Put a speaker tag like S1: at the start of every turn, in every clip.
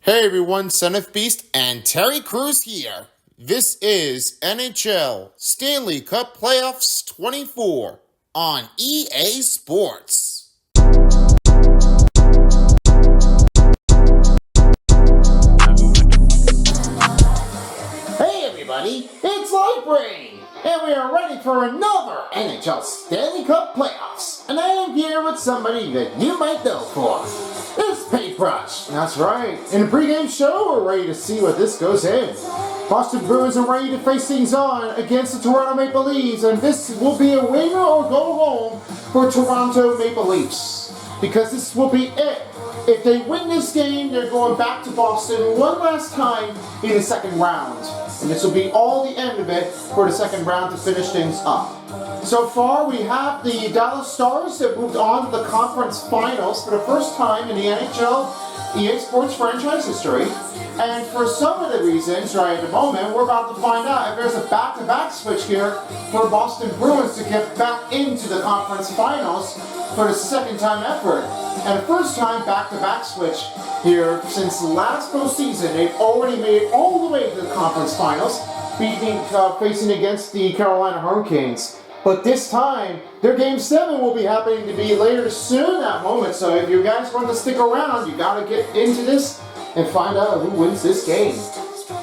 S1: Hey everyone, Son of Beast and Terry Crews here. This is NHL Stanley Cup Playoffs 24 on EA Sports. Hey everybody, it's Lightbrain, and we are ready for another NHL Stanley Cup Playoffs. And I am here with somebody that you might know for. It's Paintbrush. That's right. In the pregame show, we're ready to see what this goes in. Boston Bruins are ready to face things on against the Toronto Maple Leafs, and this will be a winner or go home for Toronto Maple Leafs. Because this will be it. If they win this game, they're going back to Boston one last time in the second round. And this will be all the end of it for the second round to finish things up. So far, we have the Dallas Stars that moved on to the conference finals for the first time in the NHL EA Sports franchise history. And for some of the reasons, right at the moment, we're about to find out if there's a back-to-back switch here for Boston Bruins to get back into the conference finals for the second time effort. And the first time back-to-back switch here since last postseason. They've already made it all the way to the conference finals, facing against the Carolina Hurricanes. But this time, their Game 7 will be happening to be later soon that moment. So if you guys want to stick around, you got to get into this and find out who wins this game.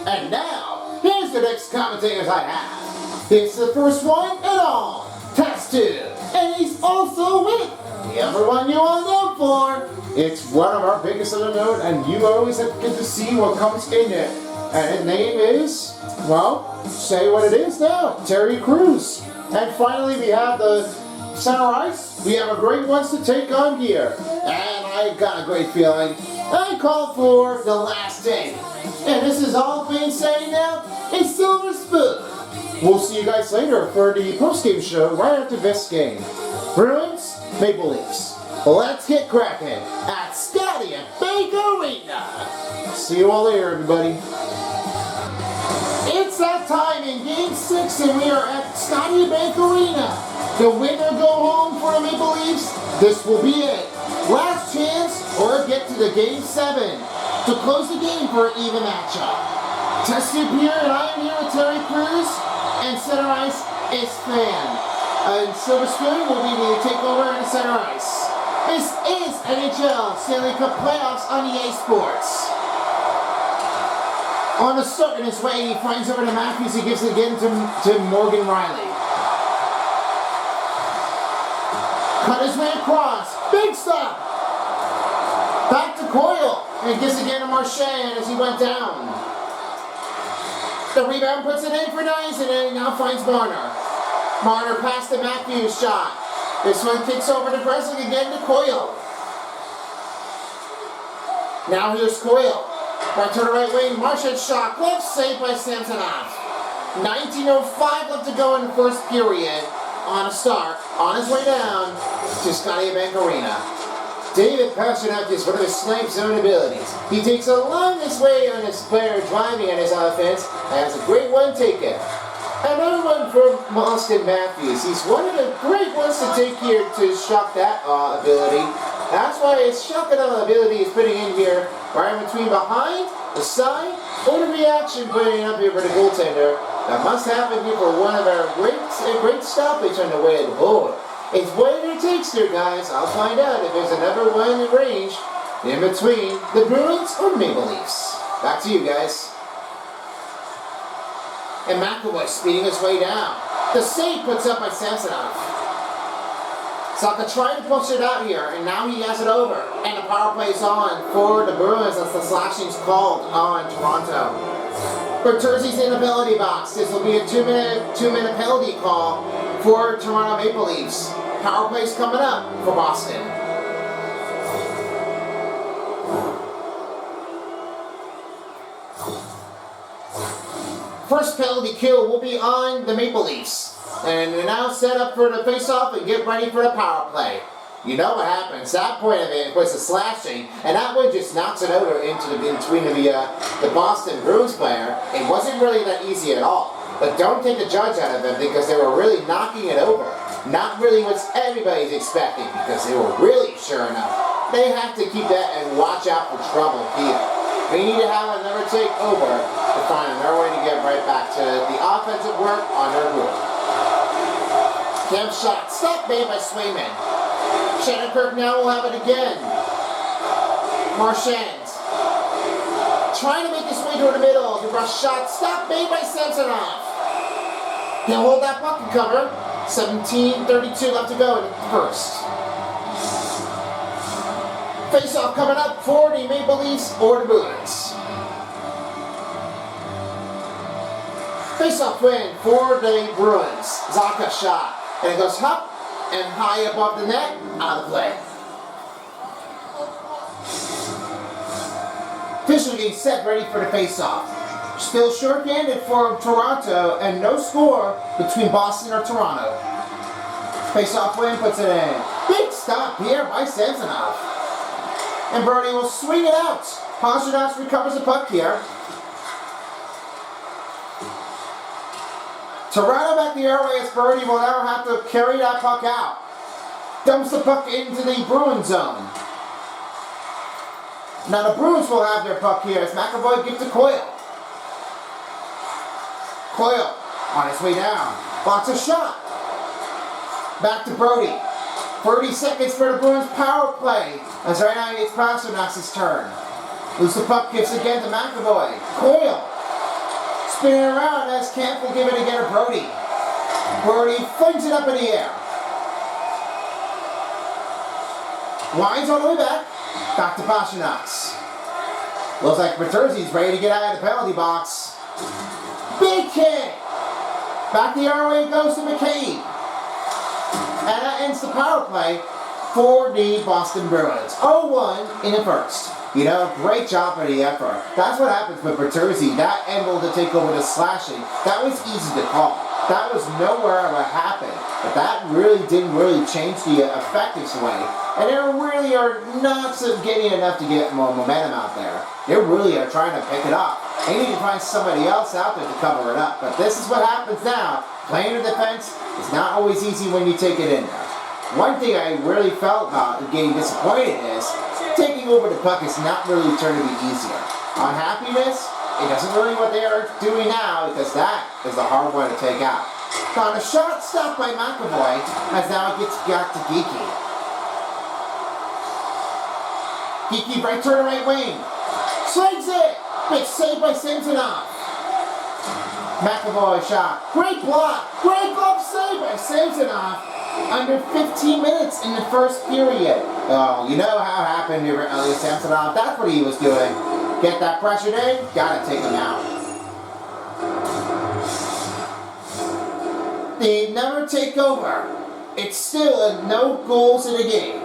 S1: And now, here's the next commentators I have. It's the first one and all, Test 2. And he's also with the other one you all know for. It's one of our biggest unknown, and you always have to get to see what comes in it. And his name is, well, say what it is now, Terry Crews. And finally, we have the center ice. We have a great ones to take on here. And I got a great feeling. I call for the last day. And this is all being said now, a silver spoon. We'll see you guys later for the post-game show right after this game. Bruins, Maple Leafs. Let's get cracking at Scotty and Bank Arena. See you all later, everybody. It's that time in Game 6, and we are at Scotty Bank Arena. The winner go home for the Maple Leafs. This will be it. Last chance or get to the Game 7 to close the game for an even matchup. Test Tube here, and I am here with Terry Crews, and center ice is Fan. And Silver Spoon will be the takeover in the center ice. This is NHL Stanley Cup Playoffs on EA Sports. On the start in his way, he finds over to Matthews. He gives it again to Morgan Riley. Cut his way across. Big stop. Back to Coyle. And gives it again to Marchand as he went down. The rebound puts it in for nice, and then now finds Marner. Marner past the Matthews shot. This one kicks over to Breslik again to Coyle. Now here's Coyle. Right to the right wing, Marchand shot, glove saved by Samsonov. 19:05 left to go in the first period. On a start, on his way down to Scotiabank Arena. David Pastrnak is one of his snipe zone abilities. He takes a long his way on his player driving on his offense and has a great one taken. Another one from Austin Matthews. He's one of the great ones to take here to shock that ability. That's why his shotgun ability is putting in here right in between behind, the side, or the reaction putting it up here for the goaltender. That must happen here for one of our great stoppage on the way to the board. It's whatever it takes here, guys. I'll find out if there's another one in range in between the Bruins or Maple Leafs. Back to you, guys. And McAvoy speeding his way down. The save puts up by Samsonov. Saka trying to push it out here, and now he has it over. And the power play is on for the Bruins as the slashing's called on Toronto. Bertuzzi's in the penalty box. This will be a two-minute penalty call for Toronto Maple Leafs. Power play's coming up for Boston. First penalty kill will be on the Maple Leafs. And they're now set up for the face-off and get ready for the power play. You know what happens. That point of it was a slashing, and that one just knocks it over into between the Boston Bruins player. It wasn't really that easy at all. But don't take the judge out of it because they were really knocking it over. Not really what everybody's expecting because they were really sure enough. They have to keep that and watch out for trouble here. We need to have another take over to find another way to get right back to the offensive work on their group. Camp shot, stop made by Swayman. Shannon Kirk now will have it again. Marchand trying to make his way toward the middle. The rush shot, stop made by Samsonov. He'll hold that puck and cover. 17:32 left to go in the first. Face-off coming up for the Maple Leafs or the Bruins. Face-off win for the Bruins. Zaka shot. And it goes up and high above the net. Out of play. Officially getting set ready for the face-off. Still short-handed for Toronto and no score between Boston or Toronto. Face-off win puts it in. Big stop here by Samsonov. And Brody will swing it out. Pasternak recovers the puck here. Toronto back the airway as Brody will now have to carry that puck out. Dumps the puck into the Bruins zone. Now the Bruins will have their puck here as McAvoy gives to Coyle. Coyle on his way down. Blocks a shot. Back to Brody. 30 seconds for the Bruins power play. As right now it's Pasternak's turn. Lose the puck, gives again to McAvoy. Coyle. Spinning around as Camp will give it again to Brody. Brody flings it up in the air. Winds all the way back. Back to Pasternak's. Looks like Bertuzzi's ready to get out of the penalty box. Big kick. Back the other way goes to McCabe. And that ends the power play for the Boston Bruins. 0-1 in the first. You know, great job for the effort. That's what happens with Bertuzzi. That angle to take over the slashing, that was easy to call. That was nowhere what happened. But that really didn't change the effective way. And they really are not getting enough to get more momentum out there. They really are trying to pick it up. They need to find somebody else out there to cover it up. But this is what happens now. Playing the defense is not always easy when you take it in there. One thing I really felt about getting disappointed is taking over the puck is not really turning to be easier. Unhappiness, it doesn't really what they are doing now because that is a hard one to take out. On a shot stopped by McAvoy as now it gets back to Geeky. Geeky right turn to right wing. Swings it! Big save by Samsonov. McAvoy shot. Great block! Great glove save by Samsonov. Under 15 minutes in the first period. Oh, you know how it happened to Samsonov. That's what he was doing. Get that pressure in, gotta take him out. They never take over. It's still no goals in the game.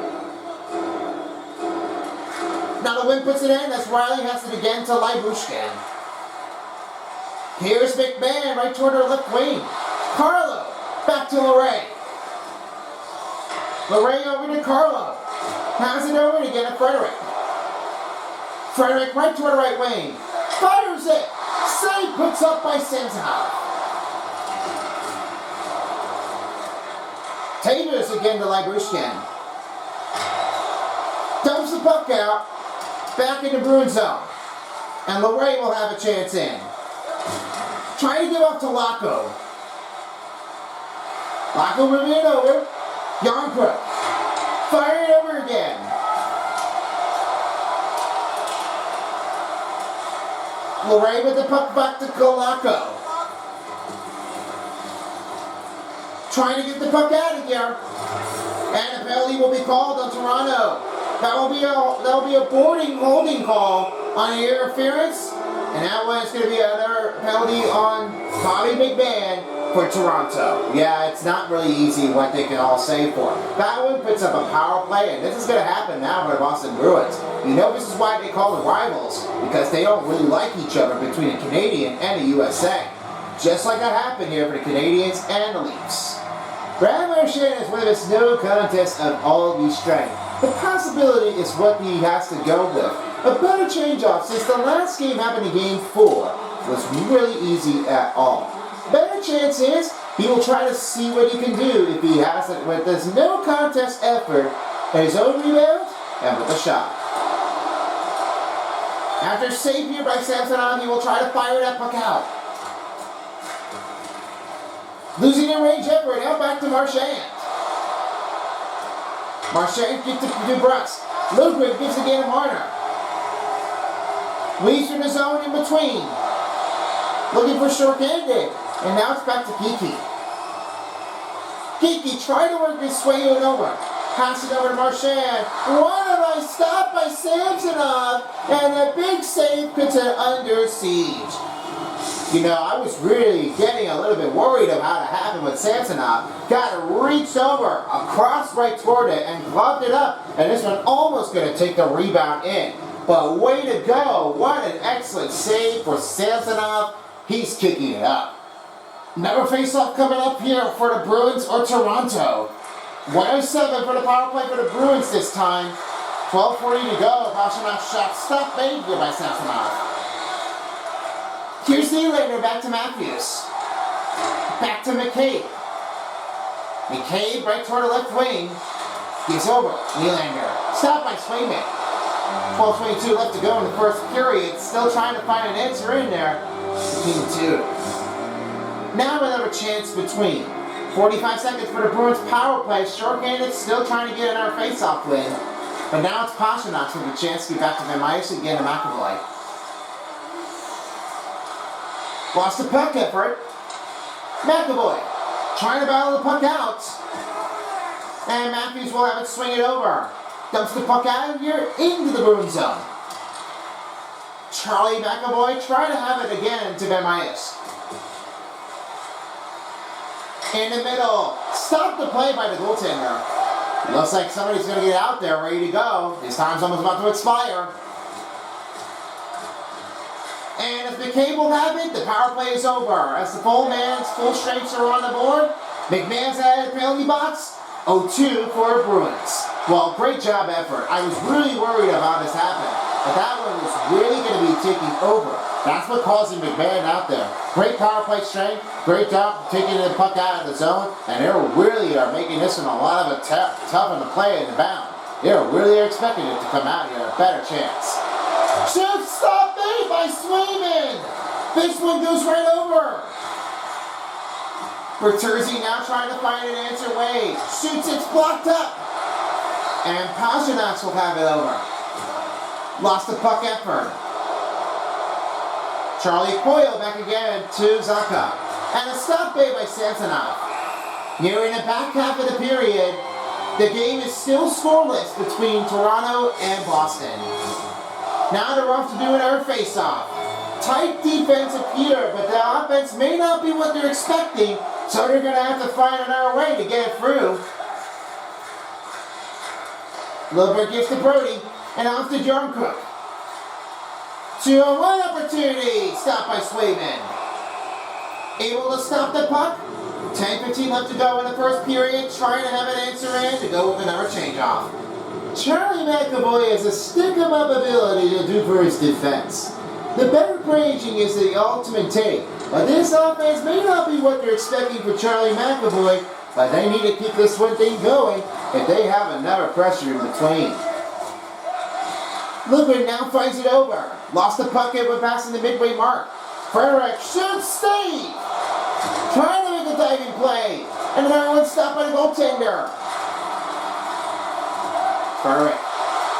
S1: Now the win puts it in as Riley has it again to Lybushkin. Here's McMahon right toward her left wing. Carlo back to Lorraine. Lorraine over to Carlo. Has it over again to Frederick. Frederick right toward the right wing. Fires it. Save puts up by Samsonov. Tavis again to Lybushkin. Dumps the puck out. Back in the Bruins zone. And Lorraine will have a chance in. Trying to give up to Laco. Laco moving it over. Yarncrook. Fire it over again. Lorraine with the puck back to Laco. Trying to get the puck out of here. And a penalty will be called on Toronto. That will be a holding call on the interference. And that one is going to be another penalty on Bobby McMahon for Toronto. Yeah, it's not really easy what they can all say for. That one puts up a power play, and this is going to happen now for the Boston Bruins. You know this is why they call them rivals, because they don't really like each other between the Canadian and the USA. Just like that happened here for the Canadians and the Leafs. Brad Marchand is one of his no contest of all these strength. The possibility is what he has to go with. A better change-off since the last game happened in Game 4 was really easy at all. Better chance is he will try to see what he can do if he has it with this no contest effort and his own rebound and with a shot. After save here by Samsonov, he will try to fire that puck out. Losing in range effort, out back to Marchand. Marchand gets to DeBrusque. Ludwig gives again to Marner. Leaves from the zone in between. Looking for short-handed. And now it's back to Geeky. Geeky trying to work his way over. Passing over to Marchand. What a nice stop by Samsonov. And a big save puts it under siege. You know, I was really getting a little bit worried of how to happen with Samsonov. Got to reach over, across right toward it, and gloved it up. And this one almost going to take the rebound in. But way to go. What an excellent save for Samsonov. He's kicking it up. Another face-off coming up here for the Bruins or Toronto. 107 for the power play for the Bruins this time. 12:40 to go. Pasternak shot stop made here by Samsonov. Here's Nylander back to Matthews. Back to McCabe. McCabe right toward the left wing. Gives over. Nylander. Stopped by Swayman. 12:22 left to go in the first period. Still trying to find an answer in there between the two. Now another chance between. 45 seconds for the Bruins power play. Short-handed, still trying to get another face-off win. But now it's Pasternak with a chance to get back to Van Myers again to McAvoy. Lost the puck effort. McAvoy trying to battle the puck out. And Matthews will have it swing it over. Dumps the puck out of here into the Bruins zone. Charlie McAvoy trying to have it again to Van Myers. In the middle. Stop the play by the goaltender. Looks like somebody's going to get out there ready to go. His time's almost about to expire. And if McCabe will have it, the power play is over. As the full strengths are on the board, McMahon's at the penalty box. 0-2 for Bruins. Well, great job effort. I was really worried about this happening. But that one was really going to be taking over. That's what causing McMahon out there. Great power play strength. Great job taking the puck out of the zone. And they really are making this one a lot of a tough on the play in the bound. They're really expecting it to come out here a better chance. Shoot stop made by Swayman. This one goes right over. Bertuzzi now trying to find an answer way. Shoots, it's blocked up. And Pasternak will have it over. Lost the puck effort. Charlie Coyle back again to Zacha. And a stop made by Samsonov. Nearing the back half of the period, the game is still scoreless between Toronto and Boston. Now they're off to do another face-off. Tight defense here, but the offense may not be what they're expecting, so they're going to have to find another way to get it through. Lillberg gives to Brody, and off to Jarnkrok. 2-on-1 opportunity, stopped by Swayman. Able to stop the puck. 10:15 left to go in the first period, trying to have an answer in to go with another change-off. Charlie McAvoy has a stick-em-up ability to do for his defense. The better ranging is the ultimate take, but this offense may not be what they're expecting for Charlie McAvoy, but they need to keep this one thing going if they have another pressure in between. Lillberg now finds it over. Lost the puck when passing the midway mark. Frederick shoots, save! Trying to make a diving play, and another one stopped by the goaltender. Frederick,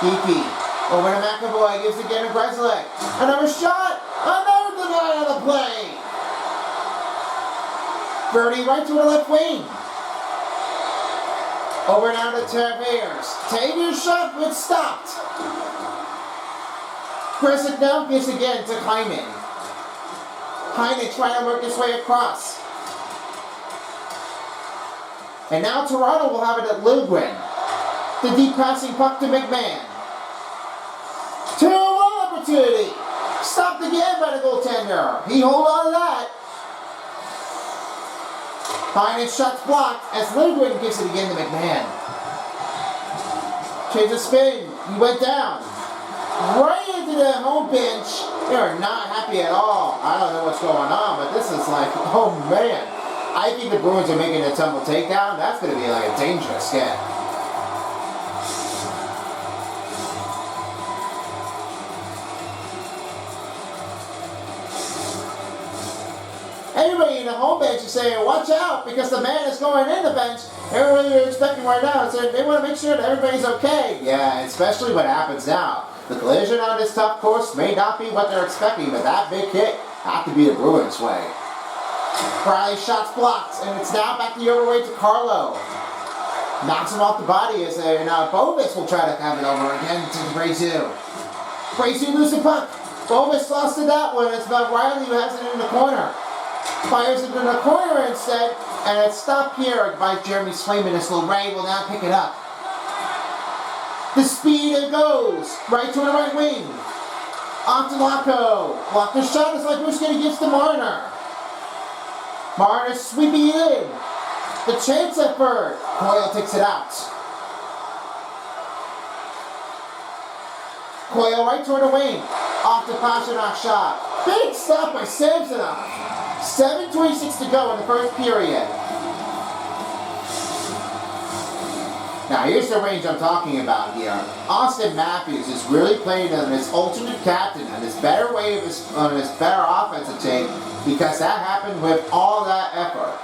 S1: Geeky, over to McAvoy, gives again to Greslek. Another shot, another denial on the play. Birdie right to the left wing. Over now to Tavares. Tavares shot, but stopped. Greslek now gives again to Hyman. Hyman trying to work his way across. And now Toronto will have it at Lindgren. The deep passing puck to McMahon. 2-on-1 opportunity. Stopped again by the goaltender. He hold on to that. Hyman's shot's blocked as Lindgren gives it again to McMahon. Change of spin. He went down. Right into the home bench. They are not happy at all. I don't know what's going on, but this is like, oh man. I think the Bruins are making a tumble takedown. That's going to be like a dangerous get. everybody in the home bench is saying, watch out, because the man is going in the bench. Everybody is expecting right now, so they want to make sure that everybody's okay. Yeah, especially what happens now. The collision on this tough course may not be what they're expecting, but that big hit had to be the Bruins' way. Riley's shot's blocked, and it's now back the other way to Carlo. Knocks him off the body as now Bovis will try to have it over again to Brazeau. Brazeau loses the puck. Bovis lost to that one. It's about Riley who has it in the corner. Fires it in the corner instead, and it's stopped here by Jeremy Swayman as Lorray will now pick it up. The speed it goes. Right to the right wing. Off to Lacko. Lacko's shot is like who's going to give to Marner. Marner sweeping it in. The chance effort. Coyle takes it out. Coyle right toward the wing. Off the Pasternak shot. Big stop by Samsonov. 7:26 to go in the first period. Now here's the range I'm talking about here. Austin Matthews is really playing on his alternate captain and his better way of on his better offensive team because that happened with all that effort.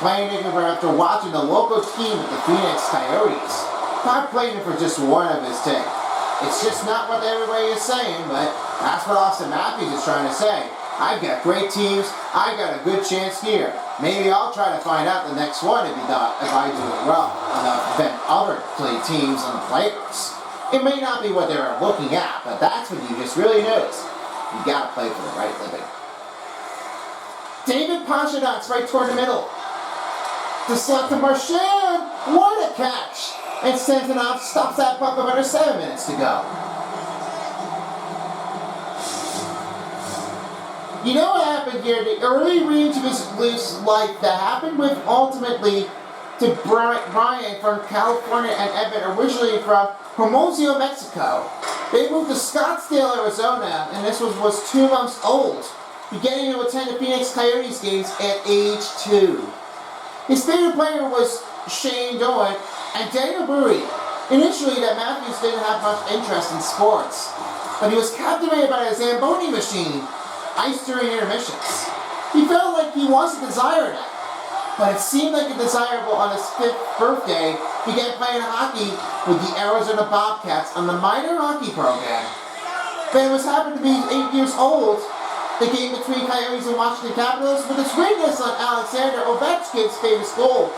S1: Playing it after watching the local team at the Phoenix Coyotes. Not playing it for just one of his team. It's just not what everybody is saying, but that's what Austin Matthews is trying to say. I've got great teams. I've got a good chance here. Maybe I'll try to find out the next one if I do it well than other teams on the playoffs. It may not be what they're looking at, but that's what you just really notice. You got to play for the right living. David Pastrnak's right toward the middle. To slot to Marchand. What a catch! And Samsonov stops that puck with under 7 minutes to go. You know what happened here? The early range of his life that happened with ultimately to Brian from California and Evan, originally from Hermosillo, Mexico. They moved to Scottsdale, Arizona, and this was 2 months old, beginning to attend the Phoenix Coyotes games at age 2. His favorite player was Shane Doan and Daniel Brewery. Initially, that Matthews didn't have much interest in sports, but he was captivated by the Zamboni machine, ice during intermissions. He felt like he once desired it, but it seemed like a desirable on his 5th birthday, began playing hockey with the Arizona Bobcats on the minor hockey program. But it was happened to be 8 years old. The game between Coyotes and Washington Capitals with its witness on Alexander Ovechkin's famous goal.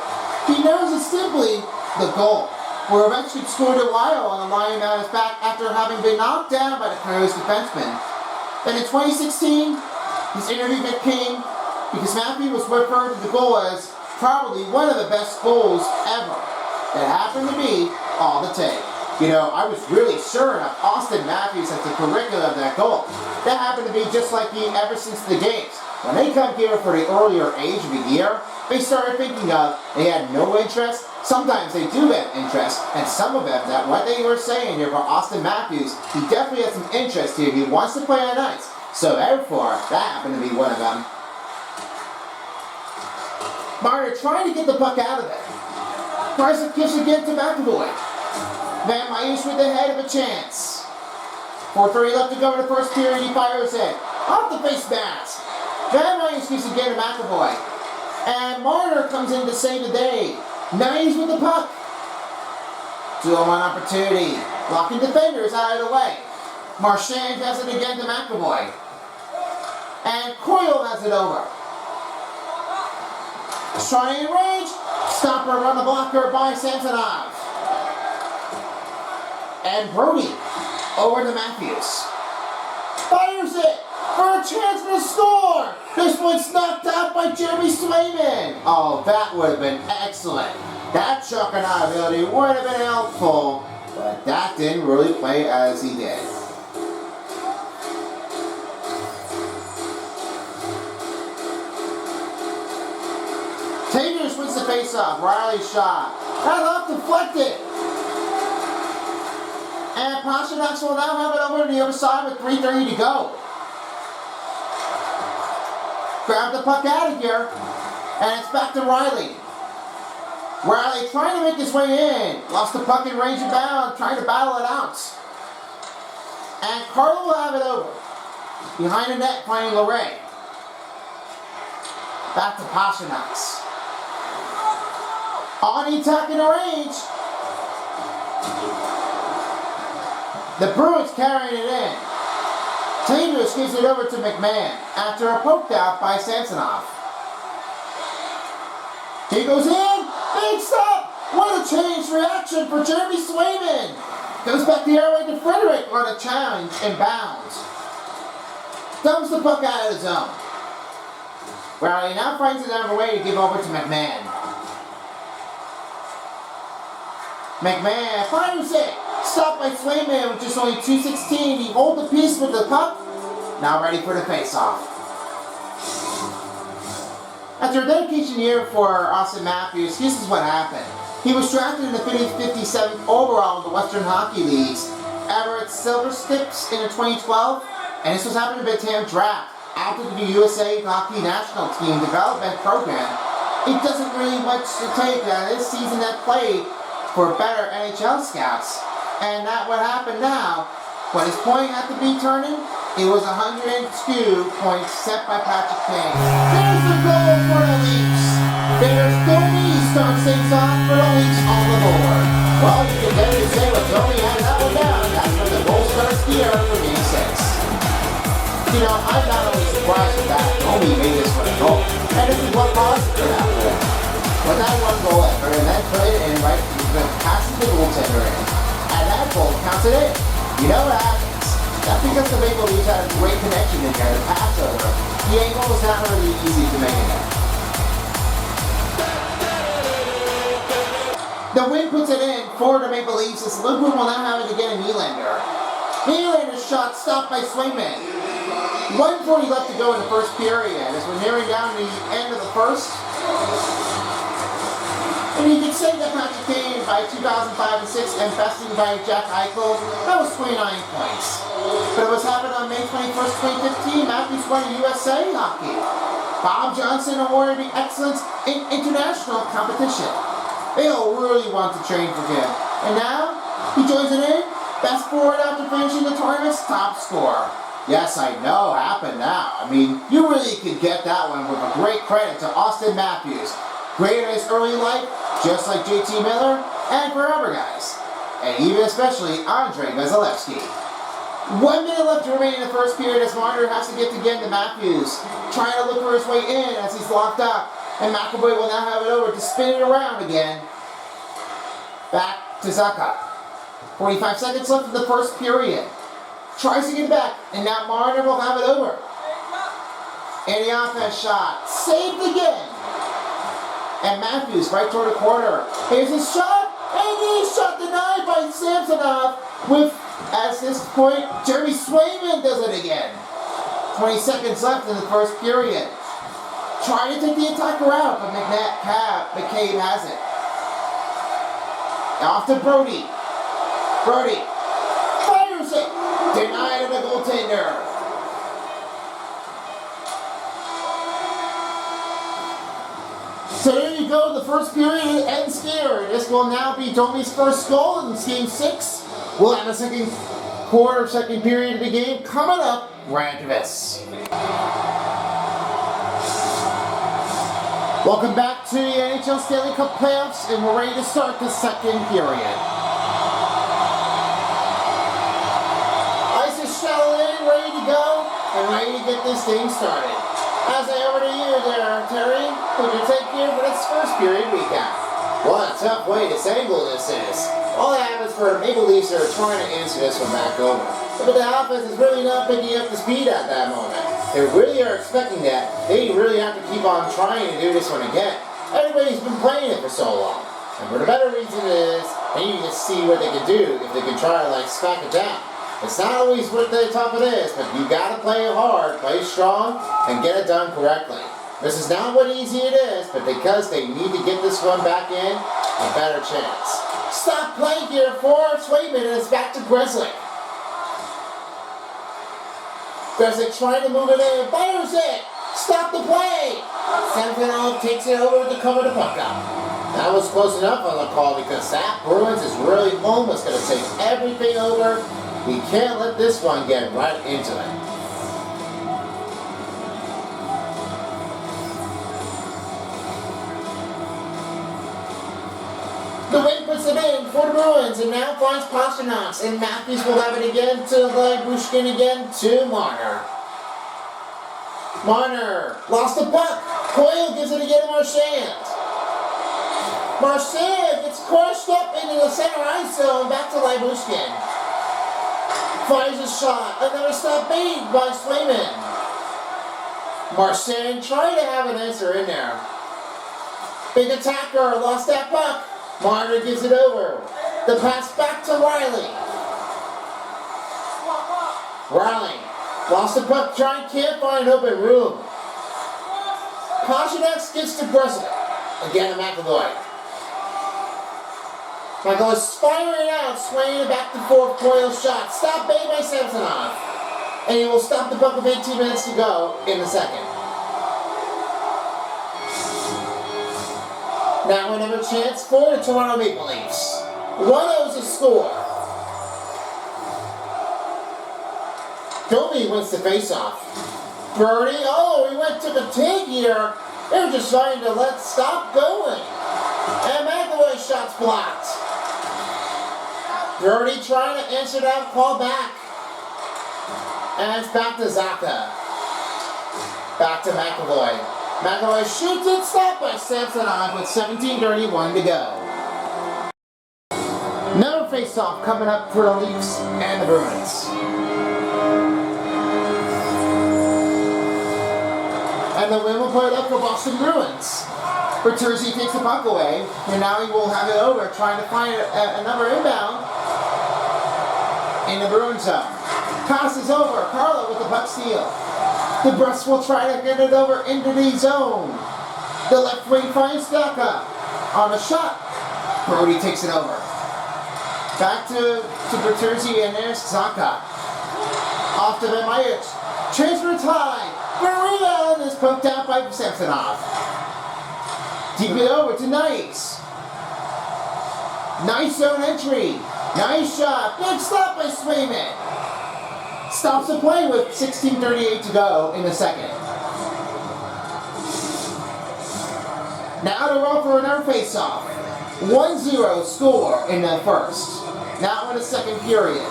S1: He knows it simply the goal, where Ovechkin scored a while on the lying on his back after having been knocked down by the Coyotes defenseman. Then in 2016, his interview came because Matthew was referred to the goal as probably one of the best goals ever. That happened to be all the tape. You know, I was really sure enough Austin Matthews has the curriculum of that goal. That happened to be just like he ever since the games. When they come here for the earlier age of the year, they started thinking of they had no interest. Sometimes they do have interest, and some of them, that what they were saying here for Austin Matthews, he definitely has some interest here. He wants to play on ice. So therefore, that happened to be one of them. Marner trying to get the puck out of it. Carson gives again to McAvoy. Van Myers with the head of a chance. 4:30 left to go in the first period. He fires it. Off the face mask. Van Myers gives again to McAvoy. And Marner comes in to save the day. Nice with the puck. 2-on-1 opportunity. Blocking defenders out of the way. Marchand has it again to McAvoy. And Coyle has it over. Trying in range. Stopper on the blocker by Samsonov. And Brody over to Matthews. Fires it for a chance to score. This one's knocked out by Jeremy Swayman. Oh, that would have been excellent. That chucking out ability would have been helpful, but that didn't really play as he did. Taters wins the faceoff. Riley's shot. That off deflected. And Pastrnak will now have it over to the other side with 3:30 to go. Grab the puck out of here, and it's back to Riley. Riley trying to make his way in. Lost the puck in range of bound, trying to battle it out. And Carlo will have it over. Behind the net playing Lorray. Back to Pasternak. On the attack in the range. The Bruins carrying it in. Taylor gives it over to McMahon after a poke out by Samsonov. He goes in. Big stop. What a change reaction for Jeremy Swayman. Goes back the airway to Frederick on a challenge and bounds. Dumps the puck out of the zone. Well, he now finds another way to give over to McMahon. McMahon fires it. Stopped by Swayman with just only 2:16. He holds the piece with the puck. Now ready for the face-off. After a dedication year for Austin Matthews, this is what happened. He was drafted in the 57th overall in the Western Hockey League's Everett Silver Sticks in 2012, and this was happening to be a draft after the USA Hockey National Team Development Program. It doesn't really much to take this season that played for better NHL scouts, and that what happened now. When his point had to be turning, it was 102 points set by Patrick Kane. There's the goal for the Leafs. There's Domi starts things off for the Leafs on the board. Well, you can definitely say what Domi had that one down. That's when the goal starts here for Game 6. You know, I'm not only surprised with that. Domi made this one a goal. And this is what caused it for that goal. With that one goal effort, and then put it in right, passes the goaltender in. And that goal counts it in. You know what happens? That's because the Maple Leafs had a great connection in there to pass over. The angle was not really easy to make it. The wind puts it in for the Maple Leafs as Luke will now have it to get a Nylander. Nylander's shot stopped by Swayman. 1:40 left to go in the first period as we're nearing down the end of the first. And you could say that Patrick Kane by 2005 and 6 and besting by Jack Eichel, that was 29 points. But it was happened on May 21st, 2015, Matthews won USA Hockey. Bob Johnson awarded the excellence in international competition. They all really want to train for him. And now, he joins it in, best forward after finishing the tournament's top scorer. Yes, I know, happened now. I mean, you really could get that one with a great credit to Austin Matthews. Great in his early life, just like JT Miller, and forever guys. And even especially Andrei Vasilevsky. 1 minute left to remain in the first period as Marner has to get again to Matthews. Trying to look for his way in as he's locked up. And McAvoy will now have it over to spin it around again. Back to Zuckup. 45 seconds left in the first period. Tries to get back, and now Marner will have it over. And the offense shot. Saved again. And Matthews right toward the corner. Here's his shot, and his shot denied by Samsonov with, at this point, Jeremy Swayman does it again. 20 seconds left in the first period. Trying to take the attacker out, but McCabe has it. Off to Brody. Brody fires it. Denied of the goaltender. So there you go, the first period ends here. This will now be Domi's first goal in Game 6. We'll have a second quarter, second period of the game coming up right after this. Welcome back to the NHL Stanley Cup playoffs, and we're ready to start the second period. Ice is shelled in, ready to go, and ready to get this thing started. As I over to you there, Terry, who can take here for this first period recap. What a tough way to angle this is. All that happens for the Maple Leafs are trying to answer this one back over. But the offense is really not picking up the speed at that moment. They really are expecting that. They really have to keep on trying to do this one again. Everybody's been playing it for so long. And for the better reason is, they need to see what they can do if they can try to like smack it down. It's not always what the top of this, but you gotta play hard, play strong, and get it done correctly. This is not what easy it is, but because they need to get this one back in, a better chance. Stop playing here for Swayman, and it's back to Grizzly. Grizzly trying to move it in, fires it! Stop the play! Samsonov takes it over to cover the puck up. That was close enough on the call because that Bruins is really almost going to take everything over. We can't let this one get right into it. for the Bruins, and now finds Pasternak, and Matthews will have it again to Lyubushkin again to Marner. Marner lost the puck. Coyle gives it again to Marchand. Marchand gets crushed up into the center ice zone, back to Lyubushkin. Fires a shot, another stop made by Swayman. Marchand trying to have an answer in there. Big attacker, lost that puck. Marner gives it over. The pass back to Riley. Riley lost the puck, can't find an open room. Pasternak gets to Bresson. Again to McAvoy. McAvoy's firing out, swinging it back to forth. Coyle shot. Stop made by Samsonov. And he will stop the puck with 18 minutes to go in the second. Now another chance for the Toronto Maple Leafs. 1-0's a score. Domi wins the faceoff. Birdie, he went to the take here. They're just trying to stop going. And McAvoy's shot's blocked. Birdie trying to answer that call back. And it's back to Zacha. Back to McAvoy. McAvoy shoots it, stopped by Samsonov with 17:31 to go. Another face-off coming up for the Leafs and the Bruins. And the win will put it up for Boston Bruins. Bertuzzi takes the puck away, and now he will have it over, trying to find another inbound in the Bruins zone. Passes over, Carlo with the puck steal. The Bruins will try to get it over into the zone. The left wing finds Zacha on a shot. Brody takes it over. Back to Bertuzzi, and there's Zacha. Off to Van Myers. Transfer tie. Maria is poked out by Samsonov. Deep it over to Nice. Nice zone entry. Nice shot. Big stop by Swayman. Stops the play with 16:38 to go in the second. Now to roll for another face-off. 1-0 score in the first. Now in the second period.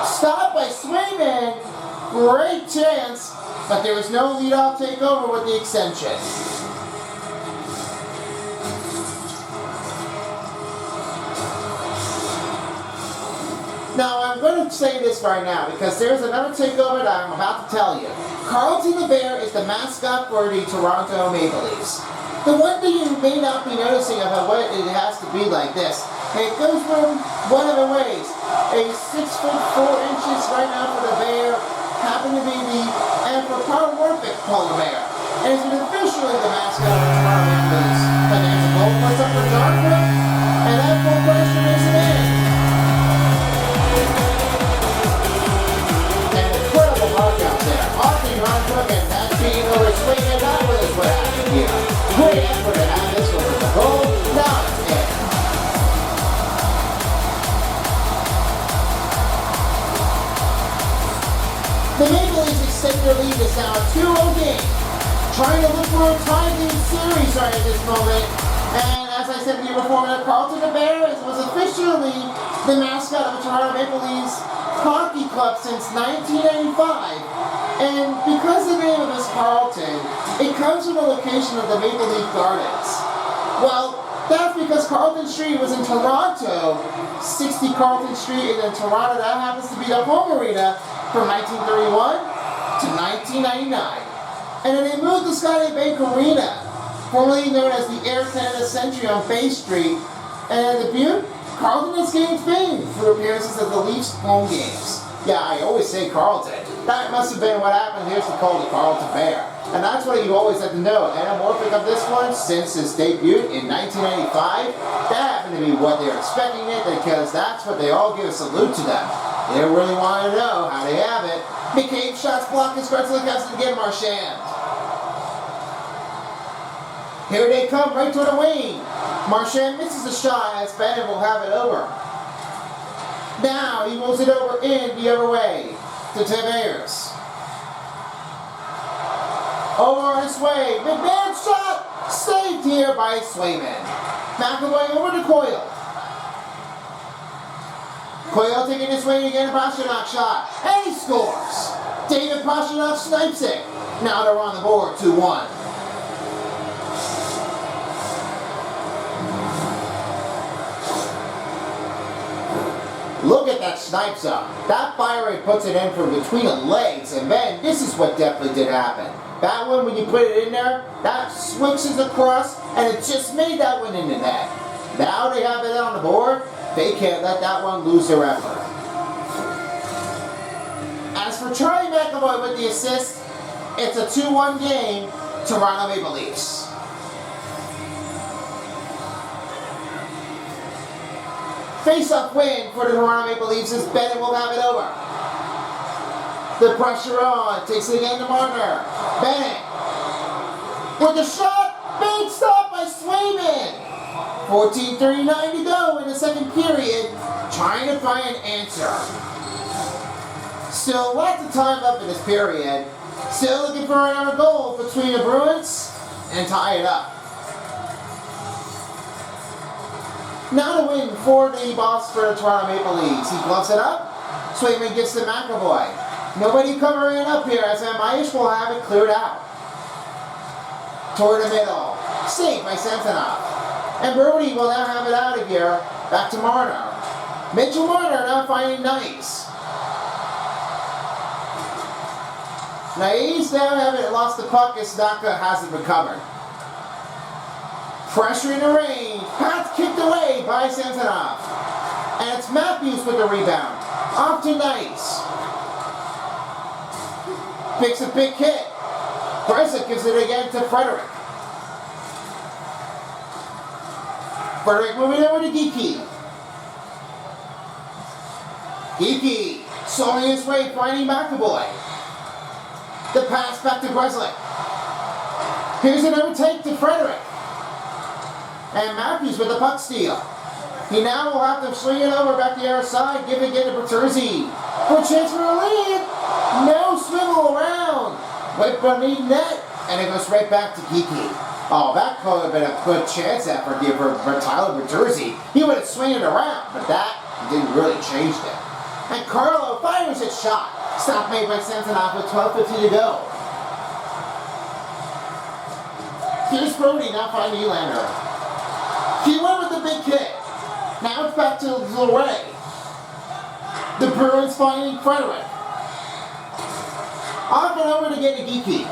S1: Stop by Swayman. Great chance, but there was no leadoff takeover with the extension. Now, I'm going to say this right now because there's another takeover that I'm about to tell you. Carlton the Bear is the mascot for the Toronto Maple Leafs. The one thing you may not be noticing about what it has to be like this, it goes from one of the ways. A 6'4" right now for the Bear, happen to be and for Carl Warpick polar bear. And it's officially the mascot of the Toronto Maple Leafs. And there's a goal puts up for Johnson, and that full pressure makes it in. Out there. Austin Hardcook and that being over swinging out with us what happened here. Great effort to have this one with the goal. Now it's in. The Maple Leafs extend their lead. It's now a 2-0 game. Trying to look for a tie-game series right at this moment. And as I said before, Carlton the Bear was officially the mascot of the Toronto Maple Leafs hockey club since 1985, and because the name of this Carlton, it comes from the location of the Maple Leaf Gardens. Well, that's because Carlton Street was in Toronto, 60 Carlton Street, and in Toronto that happens to be the home arena from 1931 to 1999. And then they moved to Sky Bank Arena, formerly known as the Air Canada Century on Bay Street, and the Butte, Carlton has gained fame for appearances at the Leafs home games. Yeah, I always say Carlton. That must have been what happened here to call the Carlton Bear. And that's what you always have to know. Anamorphic of this one, since its debut in 1995, that happened to be what they're expecting it, because that's what they all give a salute to them. They really want to know how they have it. McCabe shots blocked and Gretzky has to get Marchand. Here they come, right toward the wing. Marchand misses the shot as Bennett will have it over. Now he moves it over in the other way to Tavares. Over his way. McMahon's shot saved here by Swayman. McAvoy over to Coyle. Coyle taking his way to get a Pastrnak shot, and he scores! David Pastrnak snipes it. Now they're on the board, 2-1. Look at that snipes up. That fire rate puts it in from between the legs, and then this is what definitely did happen. That one, when you put it in there, that switches across, and it just made that one in the net. Now they have it on the board. They can't let that one lose their effort. As for Charlie McAvoy with the assist, it's a 2-1 game, Toronto Maple Leafs. Face-off win for the Toronto Maple Leafs as Bennett will have it over. The pressure on, takes it again to Marner. Bennett with the shot, big stop by Swayman. 14:39 to go in the second period, trying to find an answer. Still lots of time left in this period. Still looking for another goal between the Bruins and tie it up. Now to win for the boss for the Toronto Maple Leafs. He gloves it up. Swayman gives to McAvoy. Nobody covering it up here as Maish will have it cleared out. Toward the middle. Saved by Samsonov. And Brody will now have it out of here. Back to Marner. Mitchell Marner now finding Nice. Nice now having lost the puck as Naka hasn't recovered. Pressure in the rain. Pass kicked away by Samsonov. And it's Matthews with the rebound. Off to Nice. Picks a big hit. Brezek gives it again to Frederick. Frederick moving over to Geekie. Geekie sawing his way, finding McAvoy. The pass back to Brezek. Here's an overtake to Frederick. And Matthews with the puck steal. He now will have to swing it over back the other side, give it again to Bertuzzi. For a chance for a lead. No swivel around. Right beneath net, and it goes right back to Geekie. Oh, that could have been a good chance effort here for Tyler Bertuzzi. He would have swung it around, but that didn't really change it. And Carlo fires his shot. Stop made by Samsonov with 12:50 to go. Here's Brody now finding Nylander. He went with the big kick. Now it's back to Luray. The Bruins finding Frederick. Off and over to get to Geekie.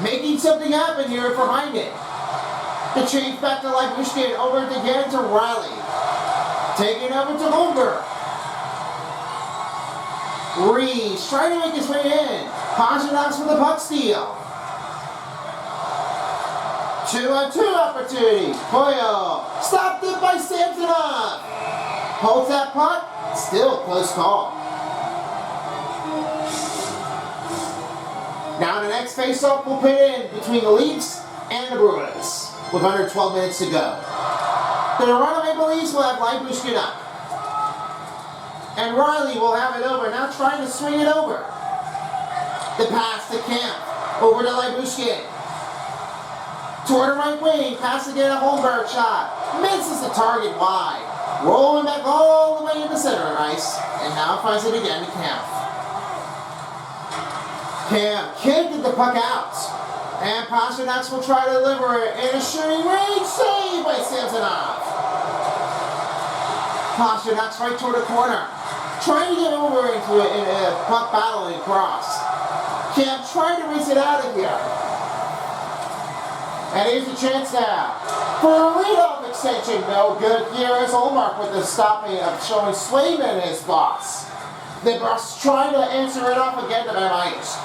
S1: Making something happen here for Hyman. The change back to Lybushkin, over again to Riley. Taking over to Holmberg. Reeves trying to make his way in. Pastrnak with the puck steal. 2-on-2 opportunity. Coyle stopped it by Samsonov. Holds that puck. Still close call. Now the next face-off will put in between the Leafs and the Bruins with under 12 minutes to go. The Toronto Maple Leafs will have Lybushkin up. And Riley will have it over, now trying to swing it over. The pass to Kemp, over to Lybushkin. Toward the right wing, pass again a Holmberg shot. Misses the target wide. Rolling back all the way in the center of ice, and now finds it again to Kemp. Kemp can't get the puck out. And Pastrnak will try to deliver it in a shooting range, saved by Samsonov. Pasternak's right toward the corner. Trying to get over into it in a puck battle and cross. Kemp trying to race it out of here. And here's the chance now for a leadoff extension. No good here is Olmark with the stopping of showing Swayman his boss. The boss trying to answer it off again to Van Myers.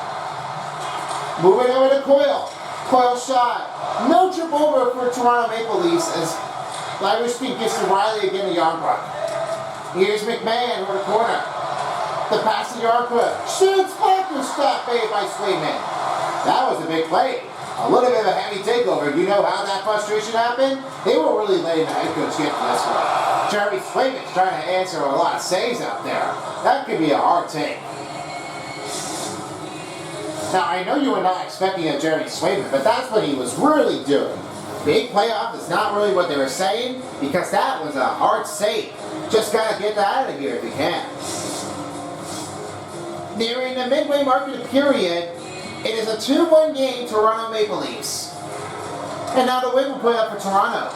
S1: Moving over to Coyle. Coyle shot. No trip over for Toronto Maple Leafs as Lybushkin gets to Riley again to Yarncrook. Here's McMahon over the corner. The pass to Yarncrook. Shoots back to stop made by Swayman. That was a big play. A little bit of a heavy takeover. You know how that frustration happened? They were really letting the head coach get to this one. Jeremy Swayman's trying to answer a lot of saves out there. That could be a hard take. Now, I know you were not expecting a Jeremy Swayman, but that's what he was really doing. Big playoff is not really what they were saying, because that was a hard save. Just gotta get out of here if you can. Nearing the midway mark of the period, it is a 2-1 game, Toronto Maple Leafs. And now the win will put up for Toronto.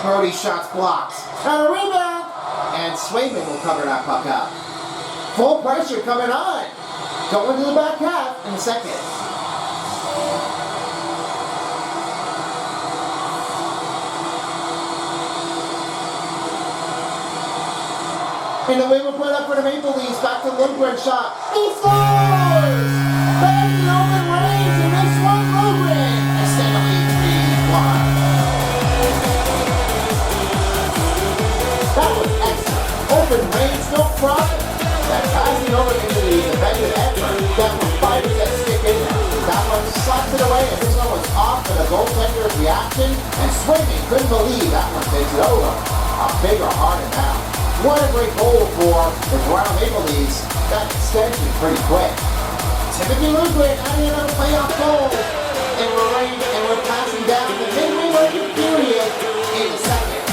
S1: Brody's shot's blocked. And a rebound! And Swayman will cover that puck up. Full pressure coming on. Going to the back half in a second. And the win will put up for the Maple Leafs. Back to Lundgren shot. He scores! Back in open range, and this one Lundgren. And Stanley 3-1. That was excellent. Open range, no problem. That passing over into the defensive effort. That one fires that stick in there. That one slaps it away, and this one was off for the goaltender's reaction. And Swayman couldn't believe that one takes it over. A bigger heart and now. What a great goal for the Toronto Maple Leafs. That extension pretty quick. Timothy Lundgren adding another playoff goal. And we're passing down the midway mark period in a second.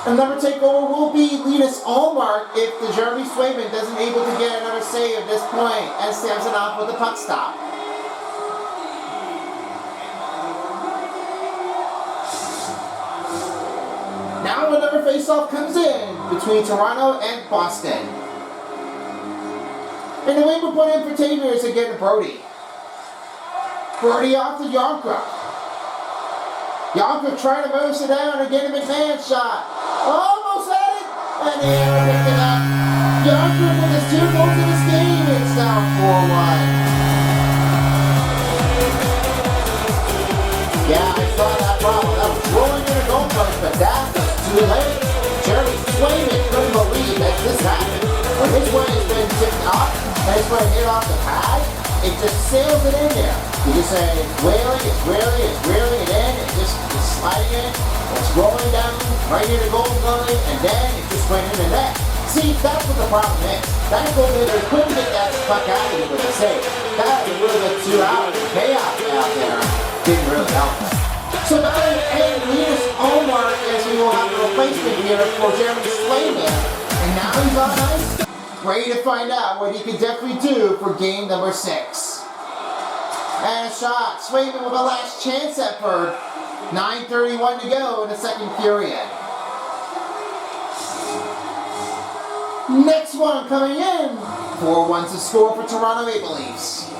S1: Another takeover will be Linus Ullmark if the Jeremy Swayman doesn't able to get another save at this point, and Samsonov with the puck stop. Now another face-off comes in between Toronto and Boston. And the wing will put in for Taviers again to Brody. Brody off to Yonker. Yonker trying to move it down and get a McMahon shot. Almost had it, and the air picked it up. Yonker with his 2 goals in this game. It's now 4-1. Yeah, I saw that problem. That was rolling in a goal post, but that was too late. Jeremy Swayman couldn't believe that this happened. When his way has been tipped up, and his way hit off the pad, it just sails it in there. You just say it's wailing it in, it's just sliding in, it's rolling down right near the goal line, and then it just went in the net. See, that's what the problem is. That goaltender couldn't get that puck out of it with a save. That was a little bit too out. Chaos out there didn't really help him. So now we end Linus Ullmark as we will have a replacement here for Jeremy Swayman. And now he's on ice, ready to find out what he can definitely do for game number 6. And a shot. Swayman with a last chance effort. 9:31 to go in the second period. Next one coming in. 4-1 to score for Toronto Maple Leafs.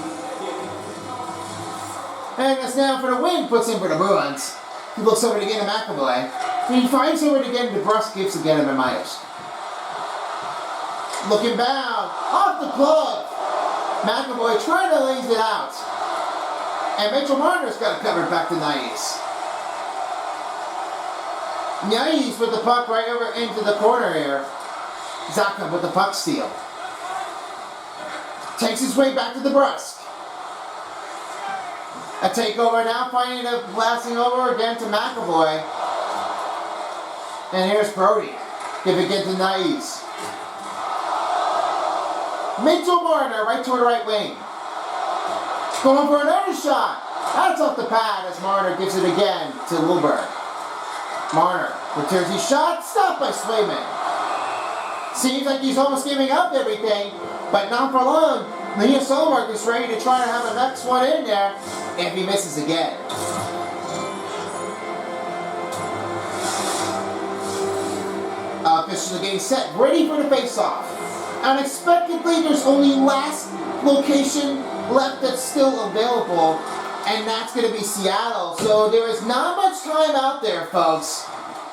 S1: And that's now for the win, puts in for the Bruins. He looks over to get him McAvoy. And he finds over to get him DeBrusque, gives to get him and Myers. Looking down, off the glove. McAvoy trying to laze it out. And Mitchell Marner's got it covered back to Nice. Nice with the puck right over into the corner here. Zaka with the puck steal. Takes his way back to DeBrusque. A takeover now, finding it blasting over again to McAvoy. And here's Brody. Give it again to Nice. Mitchell Marner right toward the right wing. Going for another shot. That's off the pad as Marner gives it again to Wilbur. Marner returns his shot, stopped by Swayman. Seems like he's almost giving up everything, but not for long. Linus Ullmark is ready to try to have the next one in there if he misses again. Officials are getting set, ready for the face-off. Unexpectedly, there's only last location left that's still available, and that's going to be Seattle. So there is not much time out there, folks,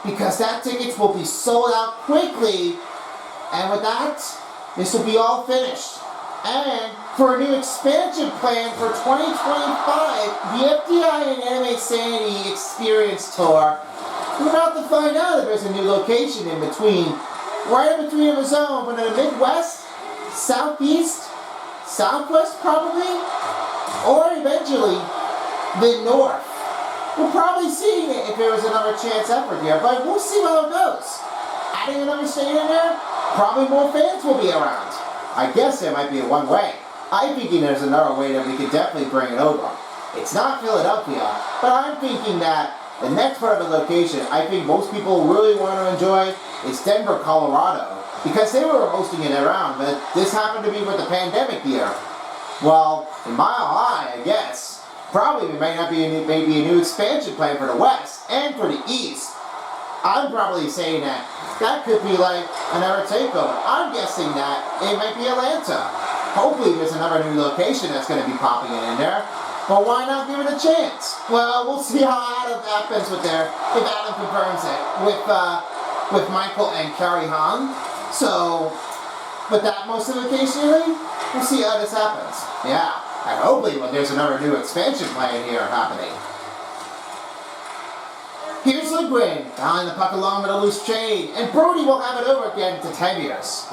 S1: because that tickets will be sold out quickly. And with that, this will be all finished. And for a new expansion plan for 2025, the FDI and Anime Sanity Experience Tour, we're about to find out if there's a new location in between. Right in between the zone, but in the Midwest, Southeast, Southwest probably, or eventually the North. We're probably seeing it if there was another chance effort here, but we'll see how it goes. Adding another state in there, probably more fans will be around. I guess there might be a one-way. I'm thinking there's another way that we could definitely bring it over. It's not Philadelphia, but I'm thinking that The next part of the location I think most people really want to enjoy is Denver, Colorado, because they were hosting it around, but this happened to be with the pandemic year. Well, in Mile High, I guess, probably there might not be maybe a new expansion plan for the West and for the East. I'm probably saying that could be like another takeover. I'm guessing that it might be Atlanta. Hopefully there's another new location that's going to be popping in there. But why not give it a chance? Well, we'll see how Adam happens with there, if Adam confirms it, with Michael and Carrie Hahn. So, with that most of occasionally, we'll see how this happens. Yeah, and hopefully there's another new expansion plan here happening. Here's Lindgren, behind the puck along with a loose chain, and Brody will have it over again to Tamiris.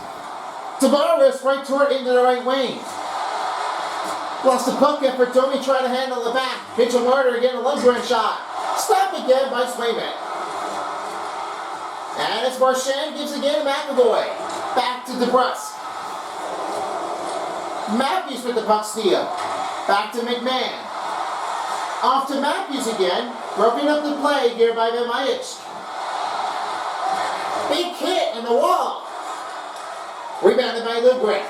S1: Tavares right toward into the right wing. Lost the puck effort, Domi trying to handle the back. Mitchell Marner again, a Lundgren shot. Stop again by Swayman. And it's Marchand gives again to McAvoy. Back to DeBrusque. Matthews with the puck steal. Back to McMahon. Off to Matthews again. Broken up the play here by Vemajic. Big hit in the wall. Rebounded by Lundgren.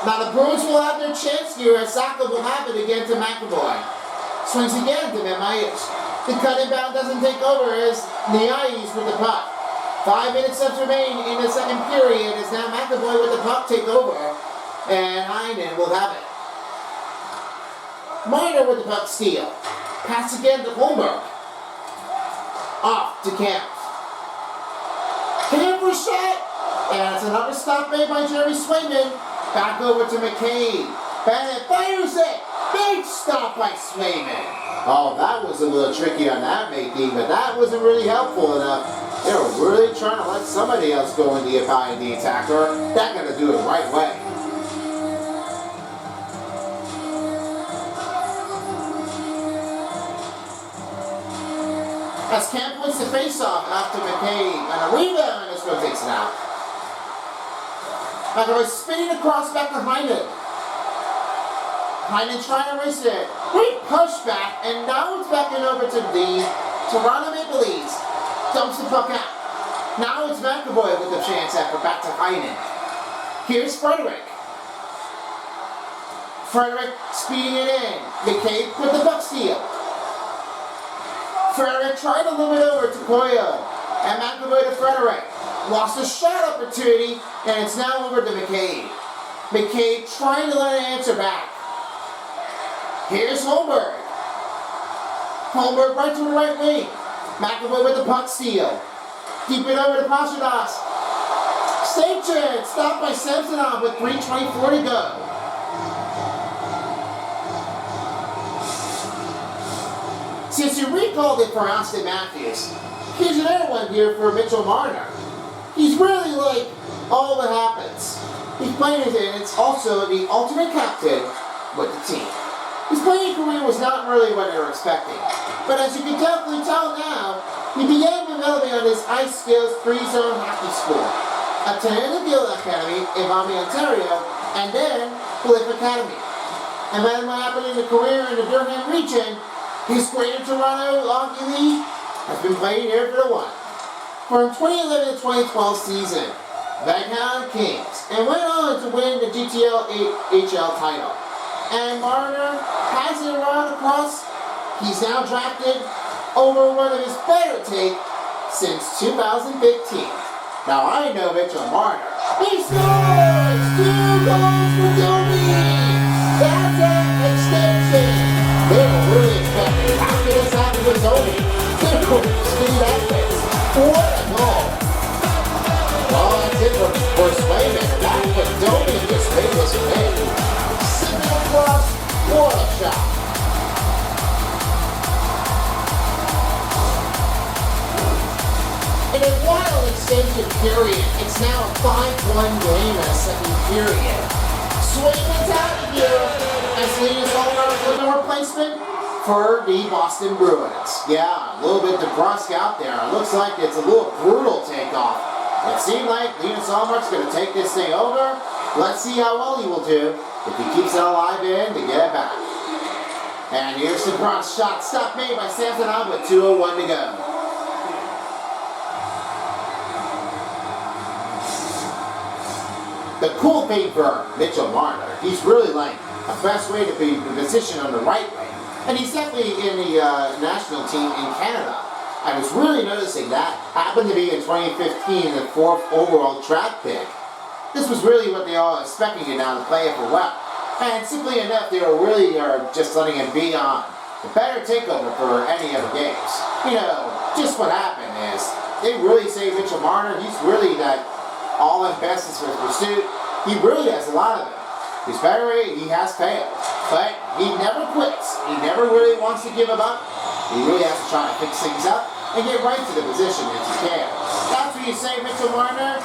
S1: Now the Bruins will have their chance here as Saka will have it again to McAvoy. Swings again to Vemajic. The cut inbound doesn't take over as Niai's with the puck. 5 minutes left remain in the second period as now McAvoy with the puck take over. And Heinen will have it. Marner with the puck steal. Pass again to Holmberg. Off to Kemp. Kemp for shot. And it's another stop made by Jeremy Swayman. Back over to McCabe. Bennett fires it. Big stop by Swayman. Oh, that was a little tricky on that making, but that wasn't really helpful enough. They were really trying to let somebody else go in the behind the attacker. That got to do it the right way. As Kemp wins the face-off after McCabe, and a rebound, and this one takes it out. McAvoy spinning across back to Heinen. Heinen trying to race it. Great push back, and now it's backing over to the Toronto Maple Leafs. Dumps the puck out. Now it's McAvoy with the chance effort back to Heinen. Here's Frederick. Frederick speeding it in. McCabe with the puck steal. Frederick trying to limit over to Coyle. And McAvoy to Frederick. Lost a shot opportunity, and it's now over to McCabe. McCabe trying to let it answer back. Here's Holmberg. Holmberg right to the right wing. McAvoy with the puck steal. Deep it over to Pasternak. Save chance. Stopped by Samsonov with 3:24 to go. Since you recalled it for Austin Matthews, here's another one here for Mitchell Marner. He's really like all that happens. He's playing it, and it's also the ultimate captain with the team. His playing career was not really what they were expecting, but as you can definitely tell now, he began developing on his ice skills free-zone hockey school, attended the Gill Academy in Miami, Ontario, and then Blythe Academy. And then what happened in the career in the Durham region, his Greater Toronto Hockey League has been playing here for the one. From 2011 to 2012 season, Vancouver Kings, and went on to win the GTL HL title. And Marner has it around across. He's now drafted over one of his better take since 2015. Now I know Mitchell Marner. He scores! 2 goals for Domi! That's an extension! They were really expecting. How could this happen with Domi? See that face. What a goal! Well, that's it for Swayman. That's what Domi just made this win. Sipping across, what a shot! In a wild extension period, it's now a 5-1 game in a second period. Swayman's out of here as Linus Hallmark with a replacement for the Boston Bruins. Yeah, a little bit DeBrusque out there. It looks like it's a little brutal takeoff. It seemed like Linus Hallmark's going to take this thing over, Let's see how well he will do if he keeps it alive in to get it back. And here's the cross shot, stop made by Samsonov with 2:01 to go. The cool thing for Mitchell Marner, he's really like a best way to be positioned on the right wing. And he's definitely in the national team in Canada. I was really noticing that. Happened to be in 2015, the 4th overall draft pick. This was really what they all expecting him now to play it for well. And simply enough, they were really just letting him be on the better takeover for any other games. You know, just what happened is, they really say Mitchell Marner, he's really that all in best is for pursuit. He really has a lot of it. He's better, he has failed. But he never quits. He never really wants to give him up. He really has to try to fix things up and get right to the position if he can. That's what you say, Mitchell Marner.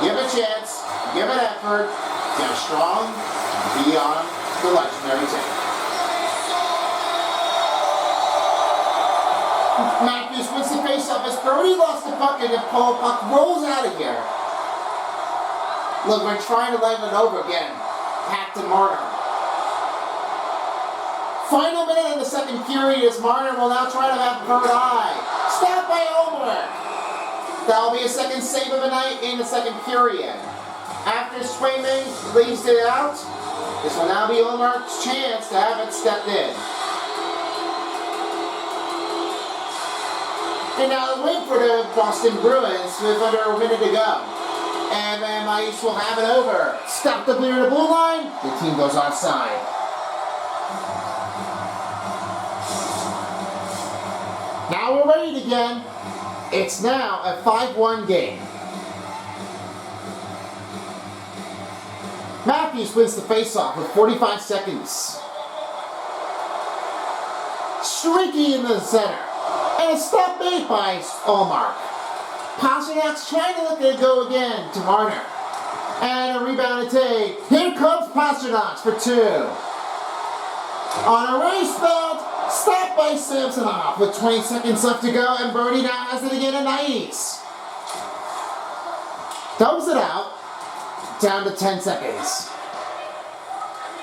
S1: Give it a chance, give it effort, get strong, be on the legendary team. Matthews wins the faceoff as Brody lost the puck and the puck rolls out of here. Look, we're trying to land it over again. Back to Marner. Final minute in the second period as Marner will now try to have third eye. Stopped by Ulmark. That'll be a second save of the night in the second period. After Swayman leaves it out, this will now be Ulmark's chance to have it stepped in. And now the win for the Boston Bruins with under a minute to go. And Van Mice will have it over. Stop the clear of the blue line. The team goes offside. Now we're ready again. It's now a 5-1 game. Matthews wins the faceoff with 45 seconds. Streaky in the center. And a stop made by Ulmark. Pasternak's trying to let it go again to Marner. And a rebound to take. Here comes Pasternak for 2. On a race bout, stopped by Samsonov with 20 seconds left to go, and Brody now has it again in the 90s. Dumps it out, down to 10 seconds.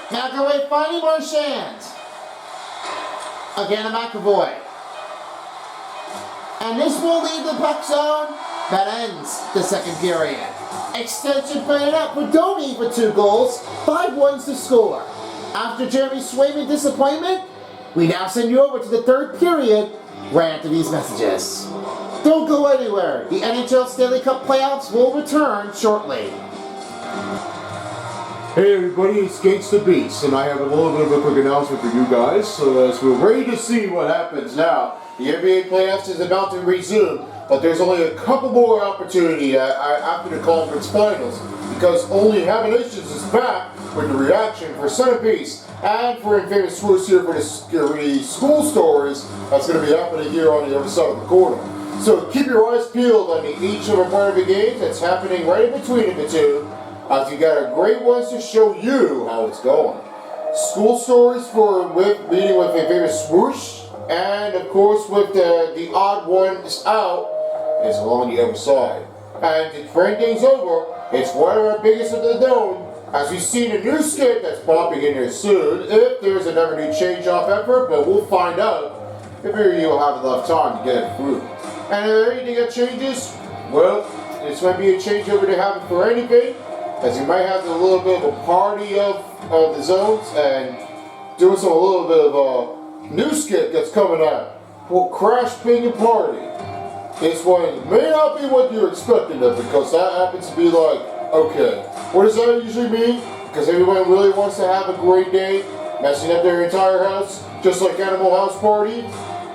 S1: McAvoy finding Marchand. Again to McAvoy. And this will leave the puck zone. That ends the second period. Extension played up for Domi for 2 goals. 5-1 to score. After Jeremy Swayman's disappointment, we now send you over to the third period right after these messages. Don't go anywhere. The NHL Stanley Cup playoffs will return shortly.
S2: Hey everybody, it's Gangsta Beast, and I have a little bit of a quick announcement for you guys. So as we're ready to see what happens now, the NBA playoffs is about to resume, but there's only a couple more opportunities after the conference finals, because only Habitations is back with the reaction for Centerpiece and for Infamous Swoosh here for the school stories that's going to be happening here on the other side of the corner. So keep your eyes peeled on each of the part of the games that's happening right in between the two, as you got a great ones to show you how it's going. School stories for meeting with Infamous Swoosh, and of course with the odd ones out is along the other side. And to bring things over, it's one of our biggest of the known, as we see the new skit that's popping in here soon, if there's another new change-off effort, but we'll find out if you'll have enough time to get it through. And if there anything that changes, well, this might be a changeover to happen for anything, as you might have a little bit of a party of the zones and doing a little bit of a new skit that's coming out. Well, Crash Bing Party. This one may not be what you're expecting of, because that happens to be like, okay, what does that usually mean? Because everyone really wants to have a great day, messing up their entire house, just like Animal House Party.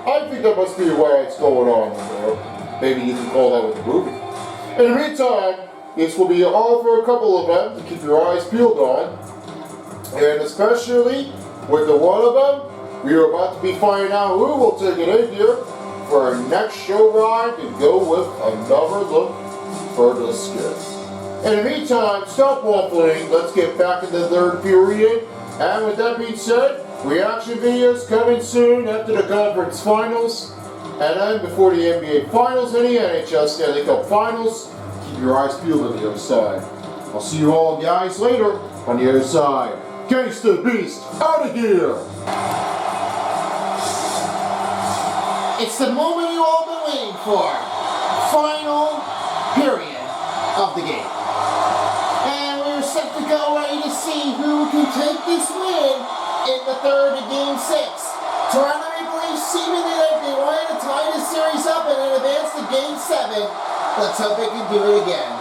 S2: I think that must be why it's going on there. Maybe you can call that with the movie. In the meantime, this will be all for a couple of them to keep your eyes peeled on. And especially with the one of them, we are about to be finding out who will take it in here for our next show ride to go with another look for the skit. In the meantime, stop waffling, let's get back into the third period. And with that being said, reaction videos coming soon after the conference finals. And then before the NBA finals and the NHL Stanley Cup finals, keep your eyes peeled on the other side. I'll see you all guys later on the other side. Gangsta Beast, out of here!
S1: It's the moment you all been waiting for. Final period of the game. And we're set to go, ready to see who can take this win in the third of Game 6. Toronto Maple Leafs seemingly like they wanted to tie this series up and then advance to Game 7. Let's hope they can do it again.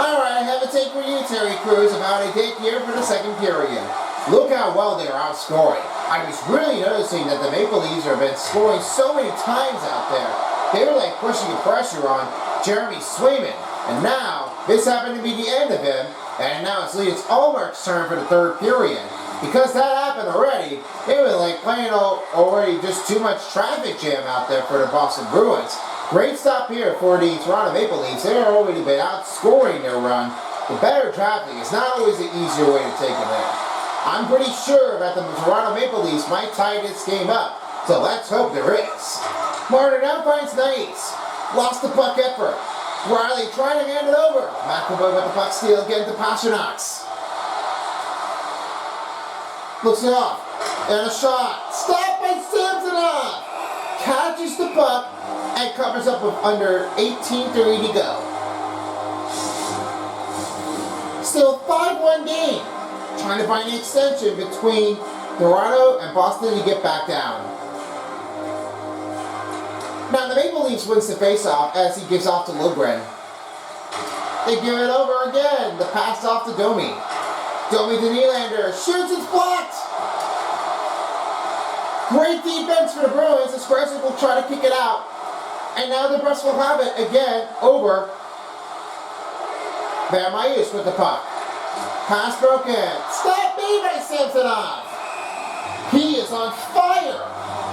S1: Alright, I have a take for you, Terry Crews, of how they take here for the second period. Look how well they are outscoring. I was really noticing that the Maple Leafs have been scoring so many times out there. They were like pushing the pressure on Jeremy Swayman. And now, this happened to be the end of him. And now it's Linus Ullmark's turn for the third period. Because that happened already, they were like playing already just too much traffic jam out there for the Boston Bruins. Great stop here for the Toronto Maple Leafs. They've already been outscoring their run. The better traffic is not always the easier way to take them in. I'm pretty sure that the Toronto Maple Leafs might tie this game up, so let's hope there is. Martin now finds Nice. Lost the puck effort. Riley trying to hand it over. McAvoy with the puck steal again to Pasternak's. Looks it off. And a shot. Stopped by Samsonov. Catches the puck and covers up with under 18:30 to go. Still 5-1 game. Trying to find the extension between Toronto and Boston to get back down. Now the Maple Leafs wins the faceoff as he gives off to Lundgren. They give it over again. The pass off to Domi. Domi to Nylander. Shoots, it's blocked. Great defense for the Bruins. The Squares will try to kick it out. And now the Bruins will have it again over Van Myers with the puck. Pass broken. Stop me by Samsonov. He is on fire.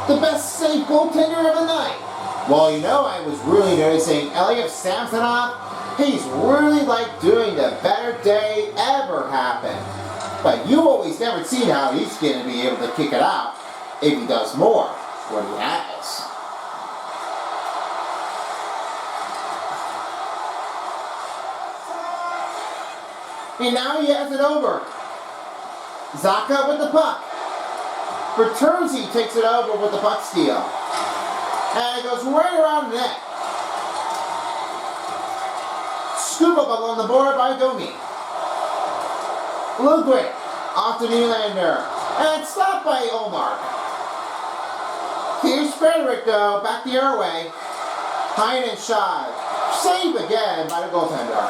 S1: The best safe goaltender of the night. Well, you know, I was really noticing Elliot Samsonov. He's really like doing the better day ever happen. But you always never seen how he's going to be able to kick it out if he does more what he has. And now he has it over. Zacha with the puck. Bertuzzi takes it over with the puck steal. And it goes right around the net. Scoop up on the board by Domi. Lundgren off to Nylander. And stopped by Ullmark. Here's Frederick though, back the other way. Heinen shot. Save again by the goaltender.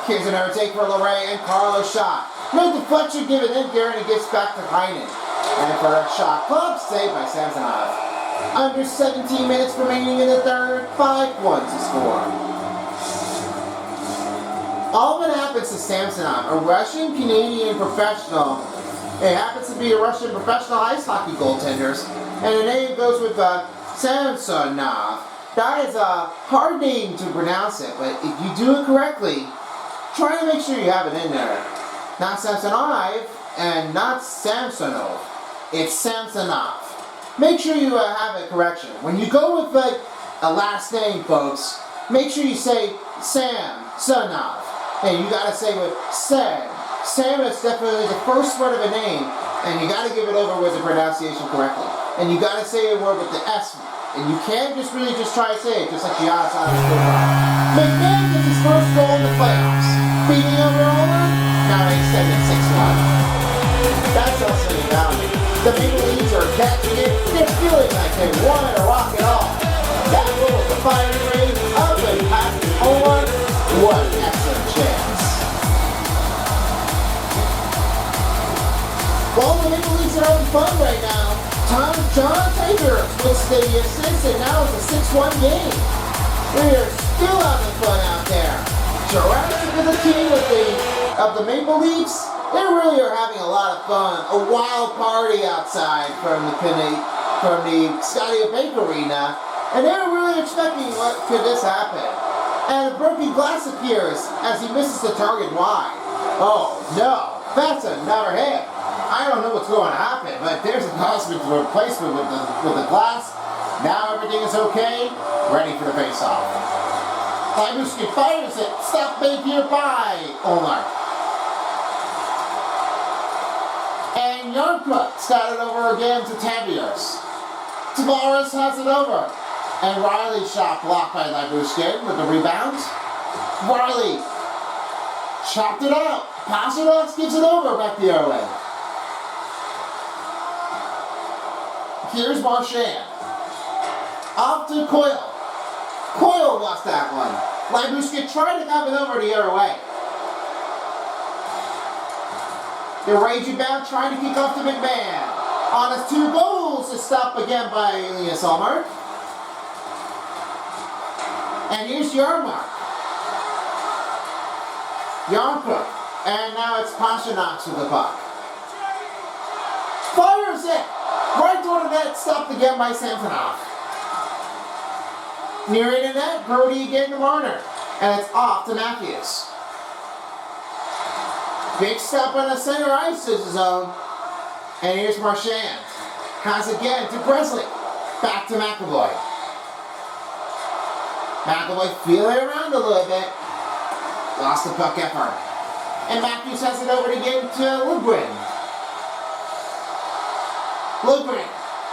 S1: Here's another take for Loray and Carlos shot. No deflection given in here and it gets back to Heinen. And for a shot club, saved by Samsonov. Under 17 minutes remaining in the third, 5-1 to score. All that happens to Samsonov, a Russian-Canadian professional. It happens to be a Russian professional ice hockey goaltender. And the name goes with Samsonov. That is a hard name to pronounce it, but if you do it correctly, try to make sure you have it in there. Not Samsonov and not Samsonov. It's Samsonov. Make sure you have a correction. When you go with like a last name, folks, make sure you say Samsonov. And you gotta say with Sam. Sam is definitely the first word of a name, and you gotta give it over with the pronunciation correctly. And you gotta say a word with the S. And you can't just really just try to say it, just like Giannis Antetokounmpo. McMahon gets his first goal in the playoffs. Beating over Omer, now they extend it 6-1. That's also about it. The Maple Leafs are catching it. They're feeling like they wanted to rock it all. That goal was the firing rate up and past Omer. What an excellent chance. Well, the Maple Leafs are having fun right now. John Taylor with the assist, and now it's a 6-1 game. We are still having fun out there. Surrounded with the team of the Maple Leafs, they really are having a lot of fun. A wild party outside from the Scotia Bank Arena, and they're really expecting what could this happen. And a broken glass appears as he misses the target wide. Oh no, that's another hit. I don't know what's going to happen, but there's a hospital replacement with the glass. Now everything is okay. Ready for the face-off. Lybushkin fires it. Stop made here by Omar. And Yarncrook started over again to Taviers. Tavares has it over. And Riley's shot blocked by Lybushkin with the rebound. Riley chopped it out. Pasternak gives it over back the other way. Here's Marchand. Off to Coyle. Coyle lost that one. Lybushkin tried to come it over the other way. The raging bound trying to kick off to McMahon. On his 2 goals is stopped again by Elias Allmark. And here's Yarmark. Yarncrook. And now it's Pasternak with the puck. Fires it! Right toward the net, stopped again by Samsonov. Nearing the net, Brody again to Marner. And it's off to Matthews. Big stop on the center ice zone. And here's Marchand. Has again to Bresley. Back to McAvoy. McAvoy feeling around a little bit. Lost the puck effort. And Matthews has it over again to Lundgren. Lundgren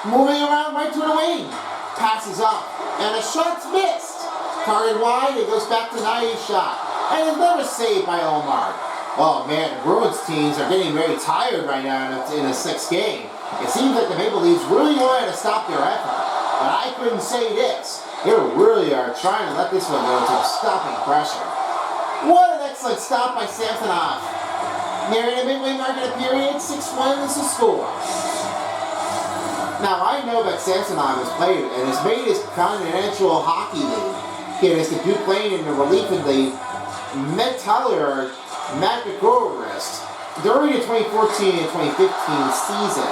S1: moving around right to the wing. Passes up. And a shot's missed. Target wide, it goes back to Nai's shot. And it's never saved by Omar. Oh man, the Bruins teams are getting very tired right now in the 6th game. It seems like the Maple Leafs really wanted to stop their effort. But I couldn't say this. They really are trying to let this one go until stopping pressure. What an excellent stop by Samsonov. Nearing the midway mark of the period, 6-1 is the score. Now I know that Samsonov has played and has made his Continental Hockey League. He has debut playing in the relief in the Metallurg Magdeburgist during the 2014 and 2015 season,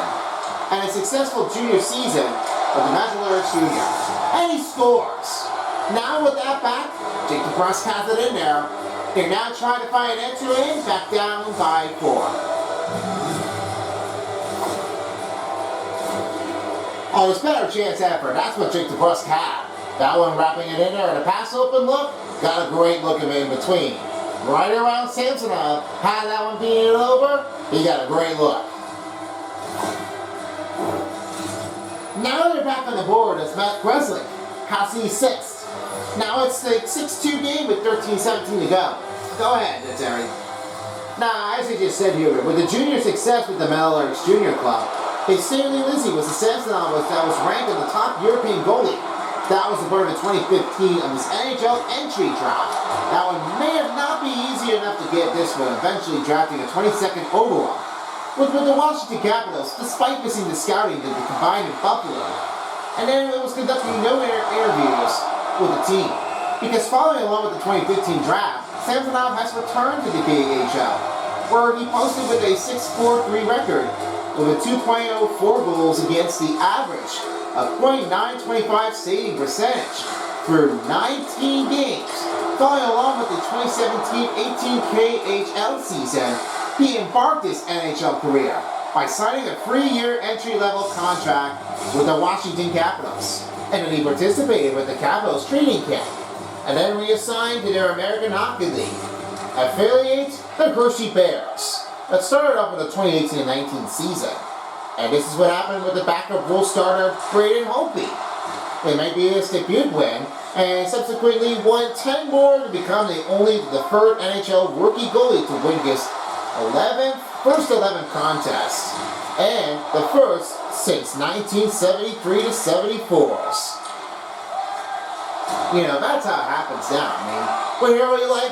S1: and a successful junior season of the Metallurg Junior. And he scores. Now with that back, Jake DeBrusk has it in there. They're now trying to find an entry in, back down by 4. Oh, there's better chance effort. That's what Jake DeBrusk had. That one wrapping it in there and a pass open look. Got a great look of it in between. Right around Samsonov. Had that one being over. He got a great look. Now they're back on the board as Matt Bresley has the 6th. Now it's the 6-2 game with 13-17 to go. Go ahead, Terry. Now, as I just said here, with the junior success with the Metallurg Junior Club, Stanley Lizzie was the Samsonov that was ranked in the top European goalie. That was the part of the 2015 of his NHL entry draft. That one may have not been easy enough to get this one, eventually drafting a 22nd overall. With the Washington Capitals, despite missing the scouting that they combined in Buffalo. And then it was conducting no interviews with the team. Because following along with the 2015 draft, Samsonov has returned to the KHL, where he posted with a 6-4-3 record with a 2.04 goals against the average of .925 saving percentage through 19 games. Following along with the 2017-18 KHL season, he embarked his NHL career by signing a 3-year entry-level contract with the Washington Capitals. And then he participated with the Capitals training camp, and then reassigned to their American Hockey League affiliate, the Hershey Bears. That started off with the 2018-19 season. And this is what happened with the backup role starter, Braden Holtby. It might be his debut win, and subsequently won 10 more to become the third NHL rookie goalie to win his first 11 contests, and the first since 1973-74. You know, that's how it happens now. I mean, but here we like,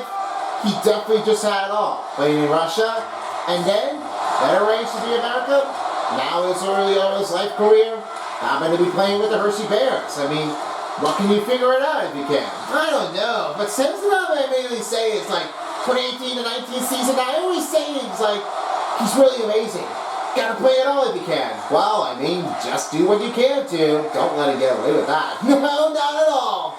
S1: he definitely just had it all. Playing in Russia, and then that arranged to be America. Now his early on his life career, happened to be playing with the Hershey Bears. I mean, what can you figure it out if you can? I don't know, but Samsonov, I mainly say it's like 2018-19 season. I always say it's like, he's really amazing. Gotta play it all if you can. Well, I mean, just do what you can to. Don't let him get away with that. No, not at all.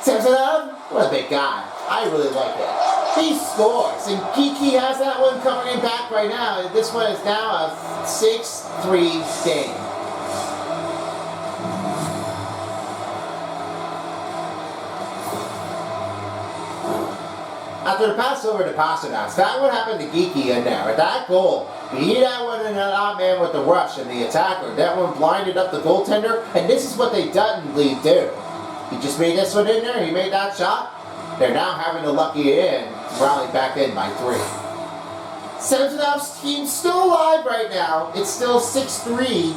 S1: Samsonov, what a big guy. I really like it. He scores, and Kiki has that one coming in back right now. This one is now a 6-3 game. After the pass over to Pasternak, that would happen to Geeky in there. With that goal, he that one and an odd man with the rush and the attacker. That one blinded up the goaltender, and this is what they Duttonly do. He just made this one in there, he made that shot. They're now having to lucky it in to rally back in by 3. Samsonov's team's still alive right now. It's still 6-3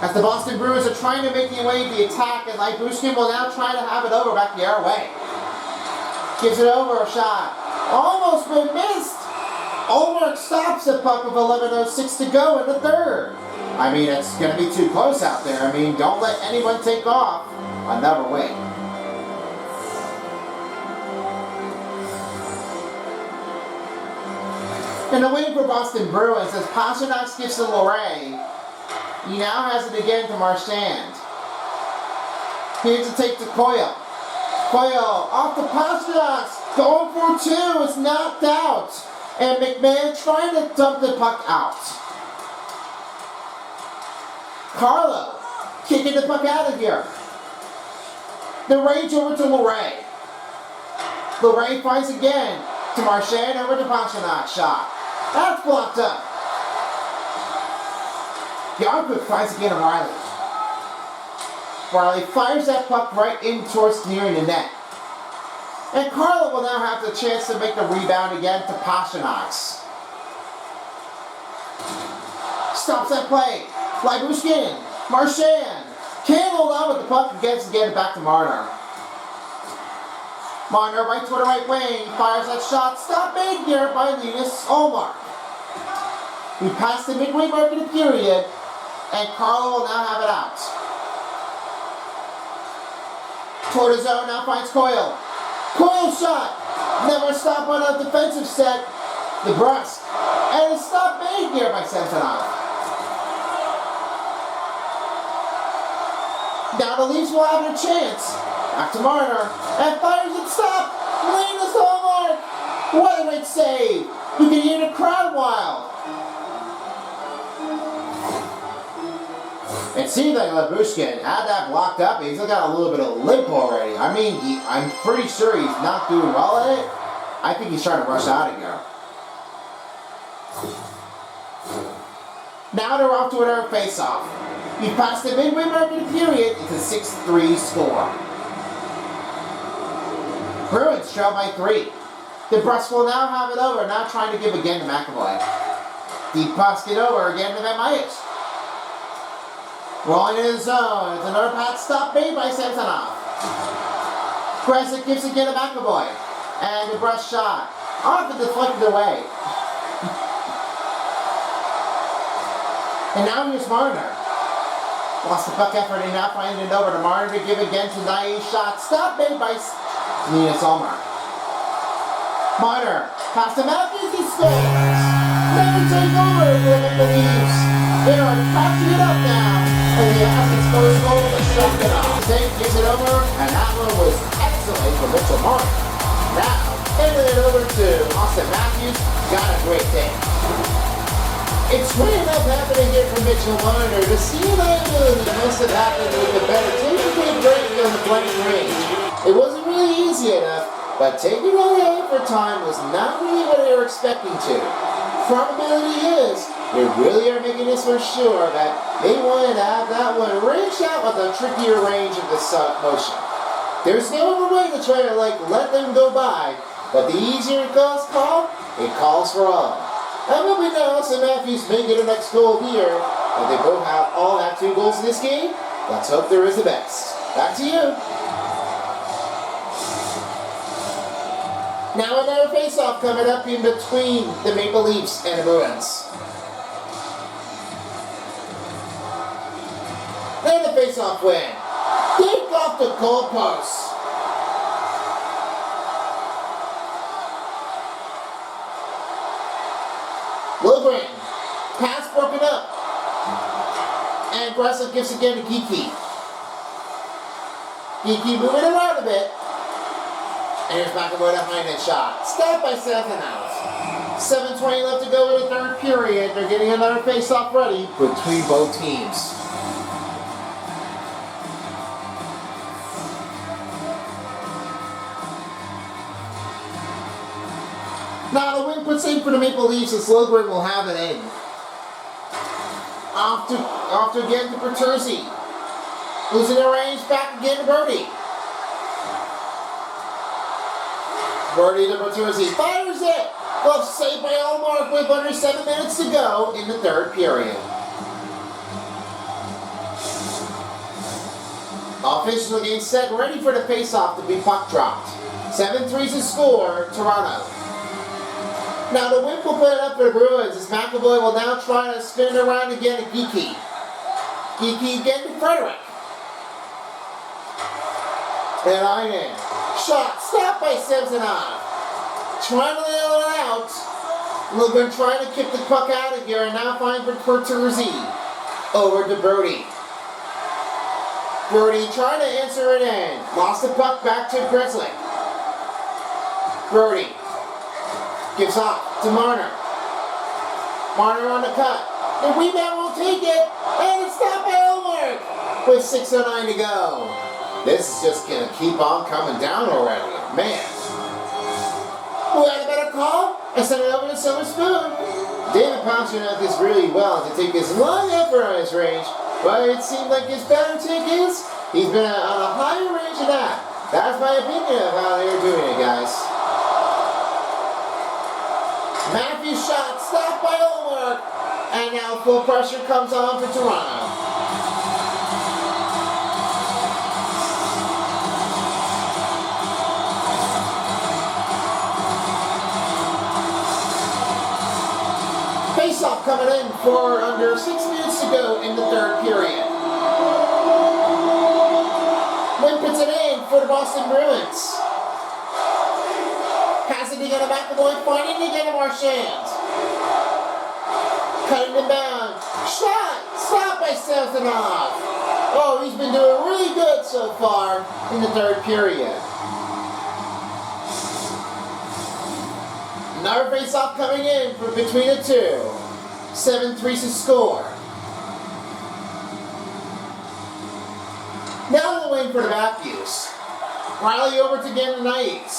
S1: as the Boston Bruins are trying to make their way to the attack, and Lyubushkin will now try to have it over back the other way. Gives it over a shot. Almost been missed. Olmark stops the puck with 11:06 to go in the third. I mean, it's going to be too close out there. I mean, don't let anyone take off. Another way. And the win for Boston Bruins as Pasternak skips to Loray. He now has it again to Marchand. Here's a take to Coyle. Coyle off the Pasternak. Going for 2. It's knocked out. And McMahon trying to dump the puck out. Carlo kicking the puck out of here. The range over to Loray. Loray finds again to Marchand over to Pasternak. Shot. That's blocked up. Yarkook finds again to Riley. Riley fires that puck right in towards nearing the net. And Carlo will now have the chance to make the rebound again to Pasternak. Stops that play. Lyubushkin. Marchand. Can't hold on with the puck and gets to get it back to Marner. Marner right toward the right wing. Fires that shot. Stop made here by Linus Olmark. We pass the midway mark in the period, and Carlo will now have it out. Toward the zone now finds Coyle. Coyle shot. Never stop on a defensive set. The Brust. And a stop made here by Samsonov. Now the Leafs will have their chance. Back to Marner. And fires it stop. Linus Olmark. What a great save. You can hear the crowd wild. It seems like Lyubushkin had that blocked up. He's got a little bit of limp already. I mean, I'm pretty sure he's not doing well at it. I think he's trying to rush out of here. Now they're off to another face-off. He passed the midway mark in the period. It's a 6-3 score. Bruins trail by 3. The Brust will now have it over. Now trying to give again to McAvoy. Deep pass it over again to Van Myers. Rolling in the zone. It's another pass stop made by Samsonov. Kresic gives again to McAvoy. And the Brust shot. Off and deflected away. And now here's Marner. Lost the puck effort and now finding it over to Marner to give again to Nai's shot. Stop made by Linus Olmark. Marner. Pass to Matthews. He scores. Never take over for the Leafs. They are catching it up now. And the Athens first goal was shot it off. Tank gives it over, and that one was excellent for Mitchell Marner. Now, handing it over to Austin Matthews. Got a great day. It's really enough happening here for Mitchell Marner. The liability must have happened with the better taking break on the blank range. It wasn't really easy enough, but taking all the effort time was not really what they were expecting to. Probability is they really are making this for sure that they wanted to have that one wrenched out with a trickier range of the motion. There's no other way to try to let them go by, but the easier it calls it calls for all. And when we know Austin Matthews may get a next goal here, but they both all have 2 goals in this game, let's hope there is the best. Back to you. Now another face-off coming up in between the Maple Leafs and the Bruins. And the face-off win. Kick off the goalpost. Lilgren. Pass broken up. And Gressel gives again to Geeky. Geeky moving around a bit. And here's McAvoy behind that shot. Stopped by Samsonov. 7:20 left to go in the third period. They're getting another face-off ready between both teams. Now the win puts in for the Maple Leafs as Logren will have it in. Off to again to Bertuzzi. Losing the range, back again to Brody. Brody to Bertuzzi, fires it! Glove saved by Allmark with under 7 minutes to go in the third period. Official game set, ready for the face-off to be puck dropped. 7-3's the score, Toronto. Now the Wimp will put it up for the Bruins as McAvoy will now try to spin it around again to Geeky. Geeky again to Frederick. And Einen. Shot stopped by Samsonov. Trying to nail it out. Lugren trying to kick the puck out of here and now find Bertuzzi. Over to Brody. Brody trying to answer it in. Lost the puck back to Grizzly. Brody gives off to Marner. Marner on the cut. The rebound will take it. And it's stopped by Allmark with 6:09 to go. This is just going to keep on coming down already. Man. Who had a better call? I sent it over to Silver Spoon. David Pastrnak this really well to take his long effort on his range, but it seemed like his better take is he's been on a higher range than that. That's my opinion of how they're doing it, guys. Matthews shot stopped by Allmark, and now full pressure comes on for Toronto. Face-off coming in for under 6 minutes to go in the third period. Wynn puts it in for the Boston Bruins. Passing to get a McAvoy, finding to get a Marchand. Cutting him down. Shot! Stopped by Samsonov. Oh, he's been doing really good so far in the third period. Another face-off coming in for between the two. 7-3's the score. Now they're waiting for the Matthews. Riley over to again tonight.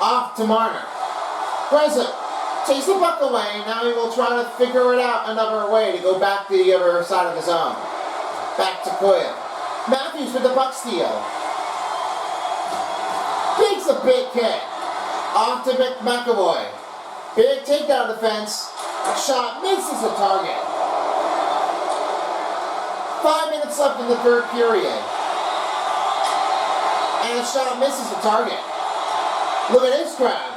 S1: Off to Marner. Greza takes the puck away. Now he will try to figure it out another way to go back to the other side of the zone. Back to Koya. Matthews with the puck steal. Takes a big kick. Off to McAvoy. Big takedown defense. Shot misses the target. 5 minutes left in the third period. And the shot misses the target. Look at this crowd.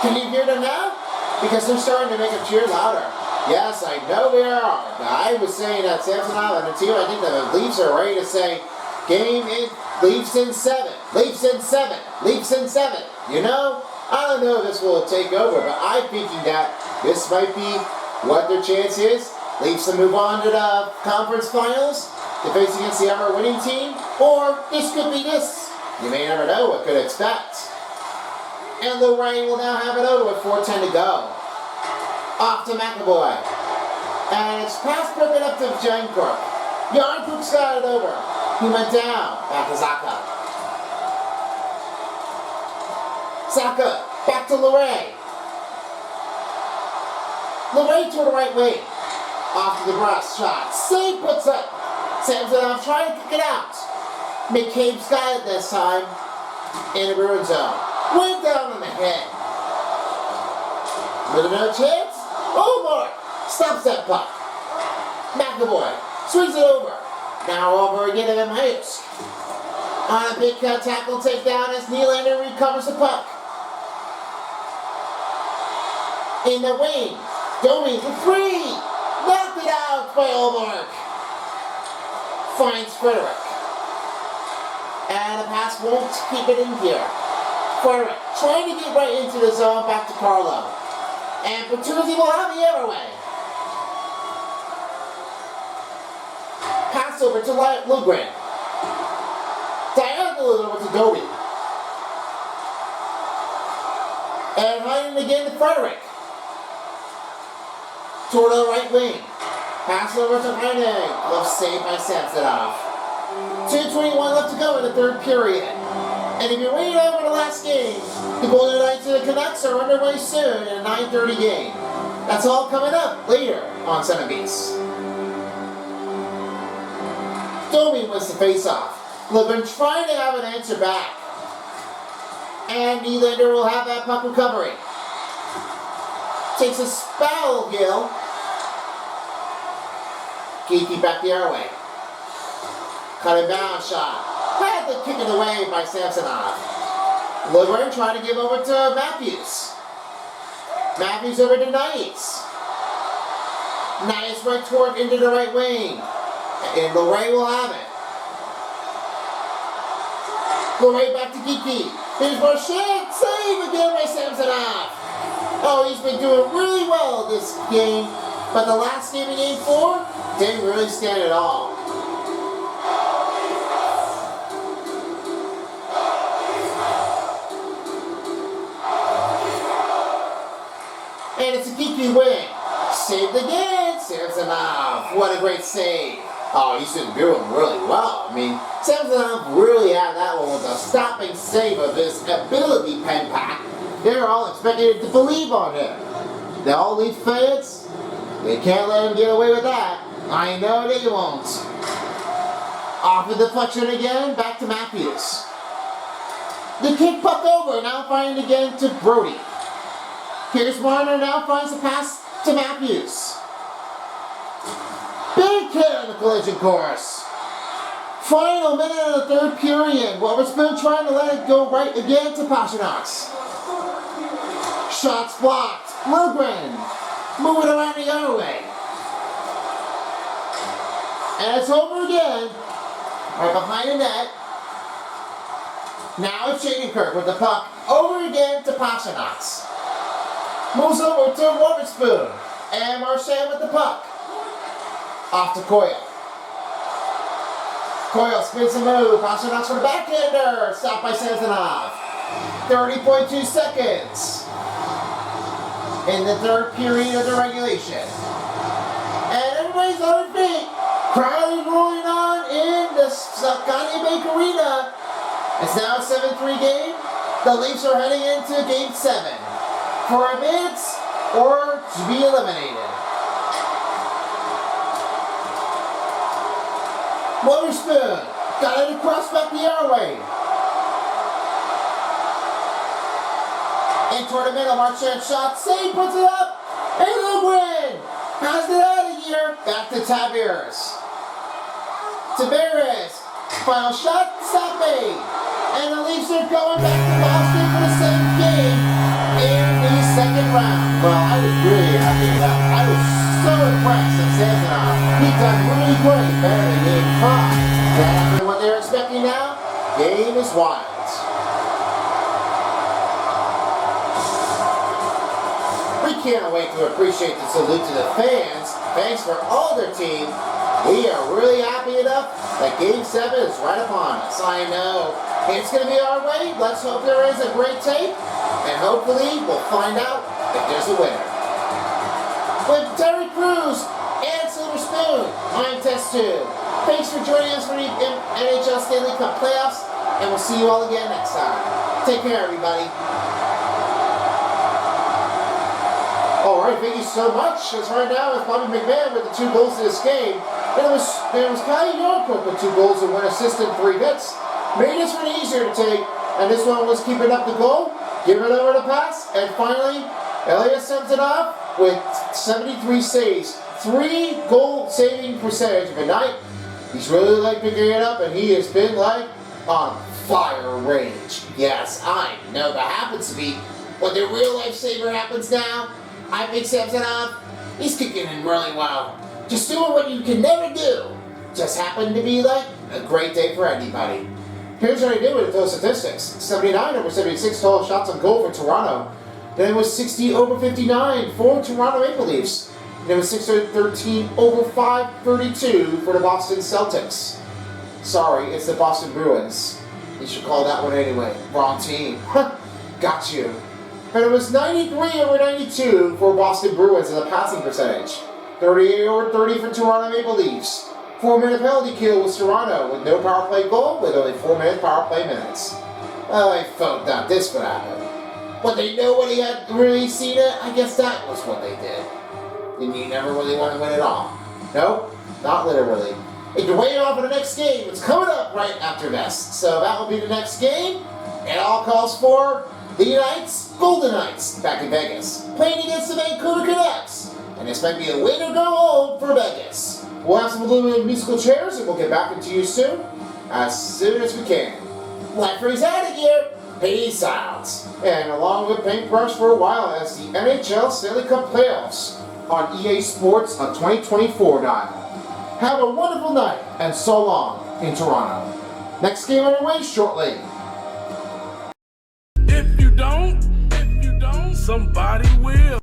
S1: Can you hear them now? Because they're starting to make them cheer louder. Yes, I know they are. I was saying that Samsonov and the team, I think the Leafs are ready to say, game in, Leafs in 7. Leafs in 7. Leafs in 7. You know? I don't know if this will take over, but I'm thinking that this might be what their chance is. Leafs to move on to the conference finals to face against the ever winning team, or this could be this. You may never know what could expect. And Lorraine will now have it over with 4:10 to go. Off to McAvoy. And it's pass broken up to Jankovic. Yarncrook's got it over. He went down. Back to Zaka. Zaka, back to Luray. Luray to the right wing. Off to the cross shot. Save puts up. Samsonov trying to kick it out. McCabe's got it this time. In the Bruins zone. Went down on the head. With another chance. Omar stops that puck. McAvoy swings it over. Now over again to Hayes. On a big tackle takedown as Nylander recovers the puck. In the wing. Domi for three. Knocked it out by Allmark. Finds Frederick. And the pass won't keep it in here. Frederick trying to get right into the zone, back to Carlo. And Bertuzzi will have the other way. Pass over to Lugren. Diagonal over to Domi. And hiding again to Frederick. Toward the right wing. Pass over to Heining. Left saved by Samsonov. 2:21 left to go in the third period. And if you're waiting over the last last game. The Golden Knights and the Canucks are underway soon in a 9:30 game. That's all coming up later on Center Beast. Domi wins the face-off. They've been trying to have an answer back. And Nylander will have that puck recovery. Takes a spell, Gill. Geeky back the other way. Cut him down shot. Had to kick it away by Samsonov. Levering trying to give over to Matthews. Matthews over to Knights. Knights right toward into the right wing. And Lorray will have it. Lorray back to Geeky. Here's Marchand. Save again by Samsonov. Oh, he's been doing really well this game. But the last game in Game 4 didn't really stand at all. And it's a Geeky win. Saved again, Samsonov. What a great save. Oh, he's been doing really well. I mean, Samsonov really had that one with a stopping save of his ability pen pack. They're all expected to believe on him. The all Leaf fans, they can't let him get away with that. I know they won't. Off the deflection again, back to Matthews. The kick puck over, now finding again to Brody. Here's Marner, now finds the pass to Matthews. Big hit on the collision course. Final minute of the third period. Wotherspoon trying to let it go right again to Pasternak. Shots blocked. Lundgren moving around the other way. And it's over again. Right behind the net. Now it's Shattenkirk with the puck over again to Pasternak. Moves over to Wotherspoon. And Marchand with the puck. Off to Coyle. Coyle spins the move. Pasternak for the backhander. Stopped by Samsonov. 30.2 seconds in the third period of the regulation. And everybody's on their feet. Crowd is rolling on in the Scotia Bank Arena. It's now a 7-3 game. The Leafs are heading into Game 7 for advance or to be eliminated. Wotherspoon got it across back the airway. In toward the middle, Marchand shot, save, puts it up, and Lundgren has it out of here. Back to Tavares. Tavares, final shot, stop made. And the Leafs are going back to Boston for the same game in the second round. Well, I was really happy with that. I was so impressed with Samsonov. He's done really great, better than Game 5. That after what they're expecting now, game is wild. We can't wait to appreciate the salute to the fans. Thanks for all their team. We are really happy enough that Game 7 is right upon us. I know it's going to be our way. Let's hope there is a great tape. And hopefully we'll find out if there's a winner. With Terry Crews and Silver Spoon, I'm Test 2. Thanks for joining us for the NHL Stanley Cup playoffs. And we'll see you all again next time. Take care, everybody. Alright, thank you so much. As right now it's Bobby McMahon with the 2 goals in this game. And it was Kyle Yorkwood with 2 goals and 1 assist and 3 hits. Made this one easier to take. And this one was keeping up the goal, giving it over the pass, and finally, Ilya Samsonov with 73 saves. 3 goal saving percentage of a night. He's really like picking it up, and he has been like on fire range. Yes, I know that happens to be what the real life saver happens now. I think Samsonov, he's kicking in really well. Just doing what you can never do. Just happened to be like a great day for anybody. Here's what I did with those statistics. 79 over 76 total shots on goal for Toronto. Then it was 60 over 59 for Toronto Maple Leafs. And it was 613 over 532 for the Boston Celtics. Sorry, it's the Boston Bruins. You should call that one anyway. Wrong team. Got you. And it was 93 over 92 for Boston Bruins in the passing percentage. 38 over 30 for Toronto Maple Leafs. 4-minute penalty kill with Toronto with no power play goal with only 4 minute power play minutes. I thought that this would happen. But they know when he had really seen it, I guess that was what they did. And you never really want to win it all. No, not literally. If you're waiting on for the next game, it's coming up right after this. So that will be the next game. It all calls for the Golden Knights, back in Vegas, playing against the Vancouver Canucks. And this might be a way to go home for Vegas. We'll have some little bit of musical chairs and we'll get back into you soon as we can. Blackberry's out of here. Peace out. And along with Paintbrush for a while as the NHL Stanley Cup Playoffs on EA Sports on 2024 dial. Have a wonderful night and so long in Toronto. Next game on the way shortly.
S3: If you don't, somebody will.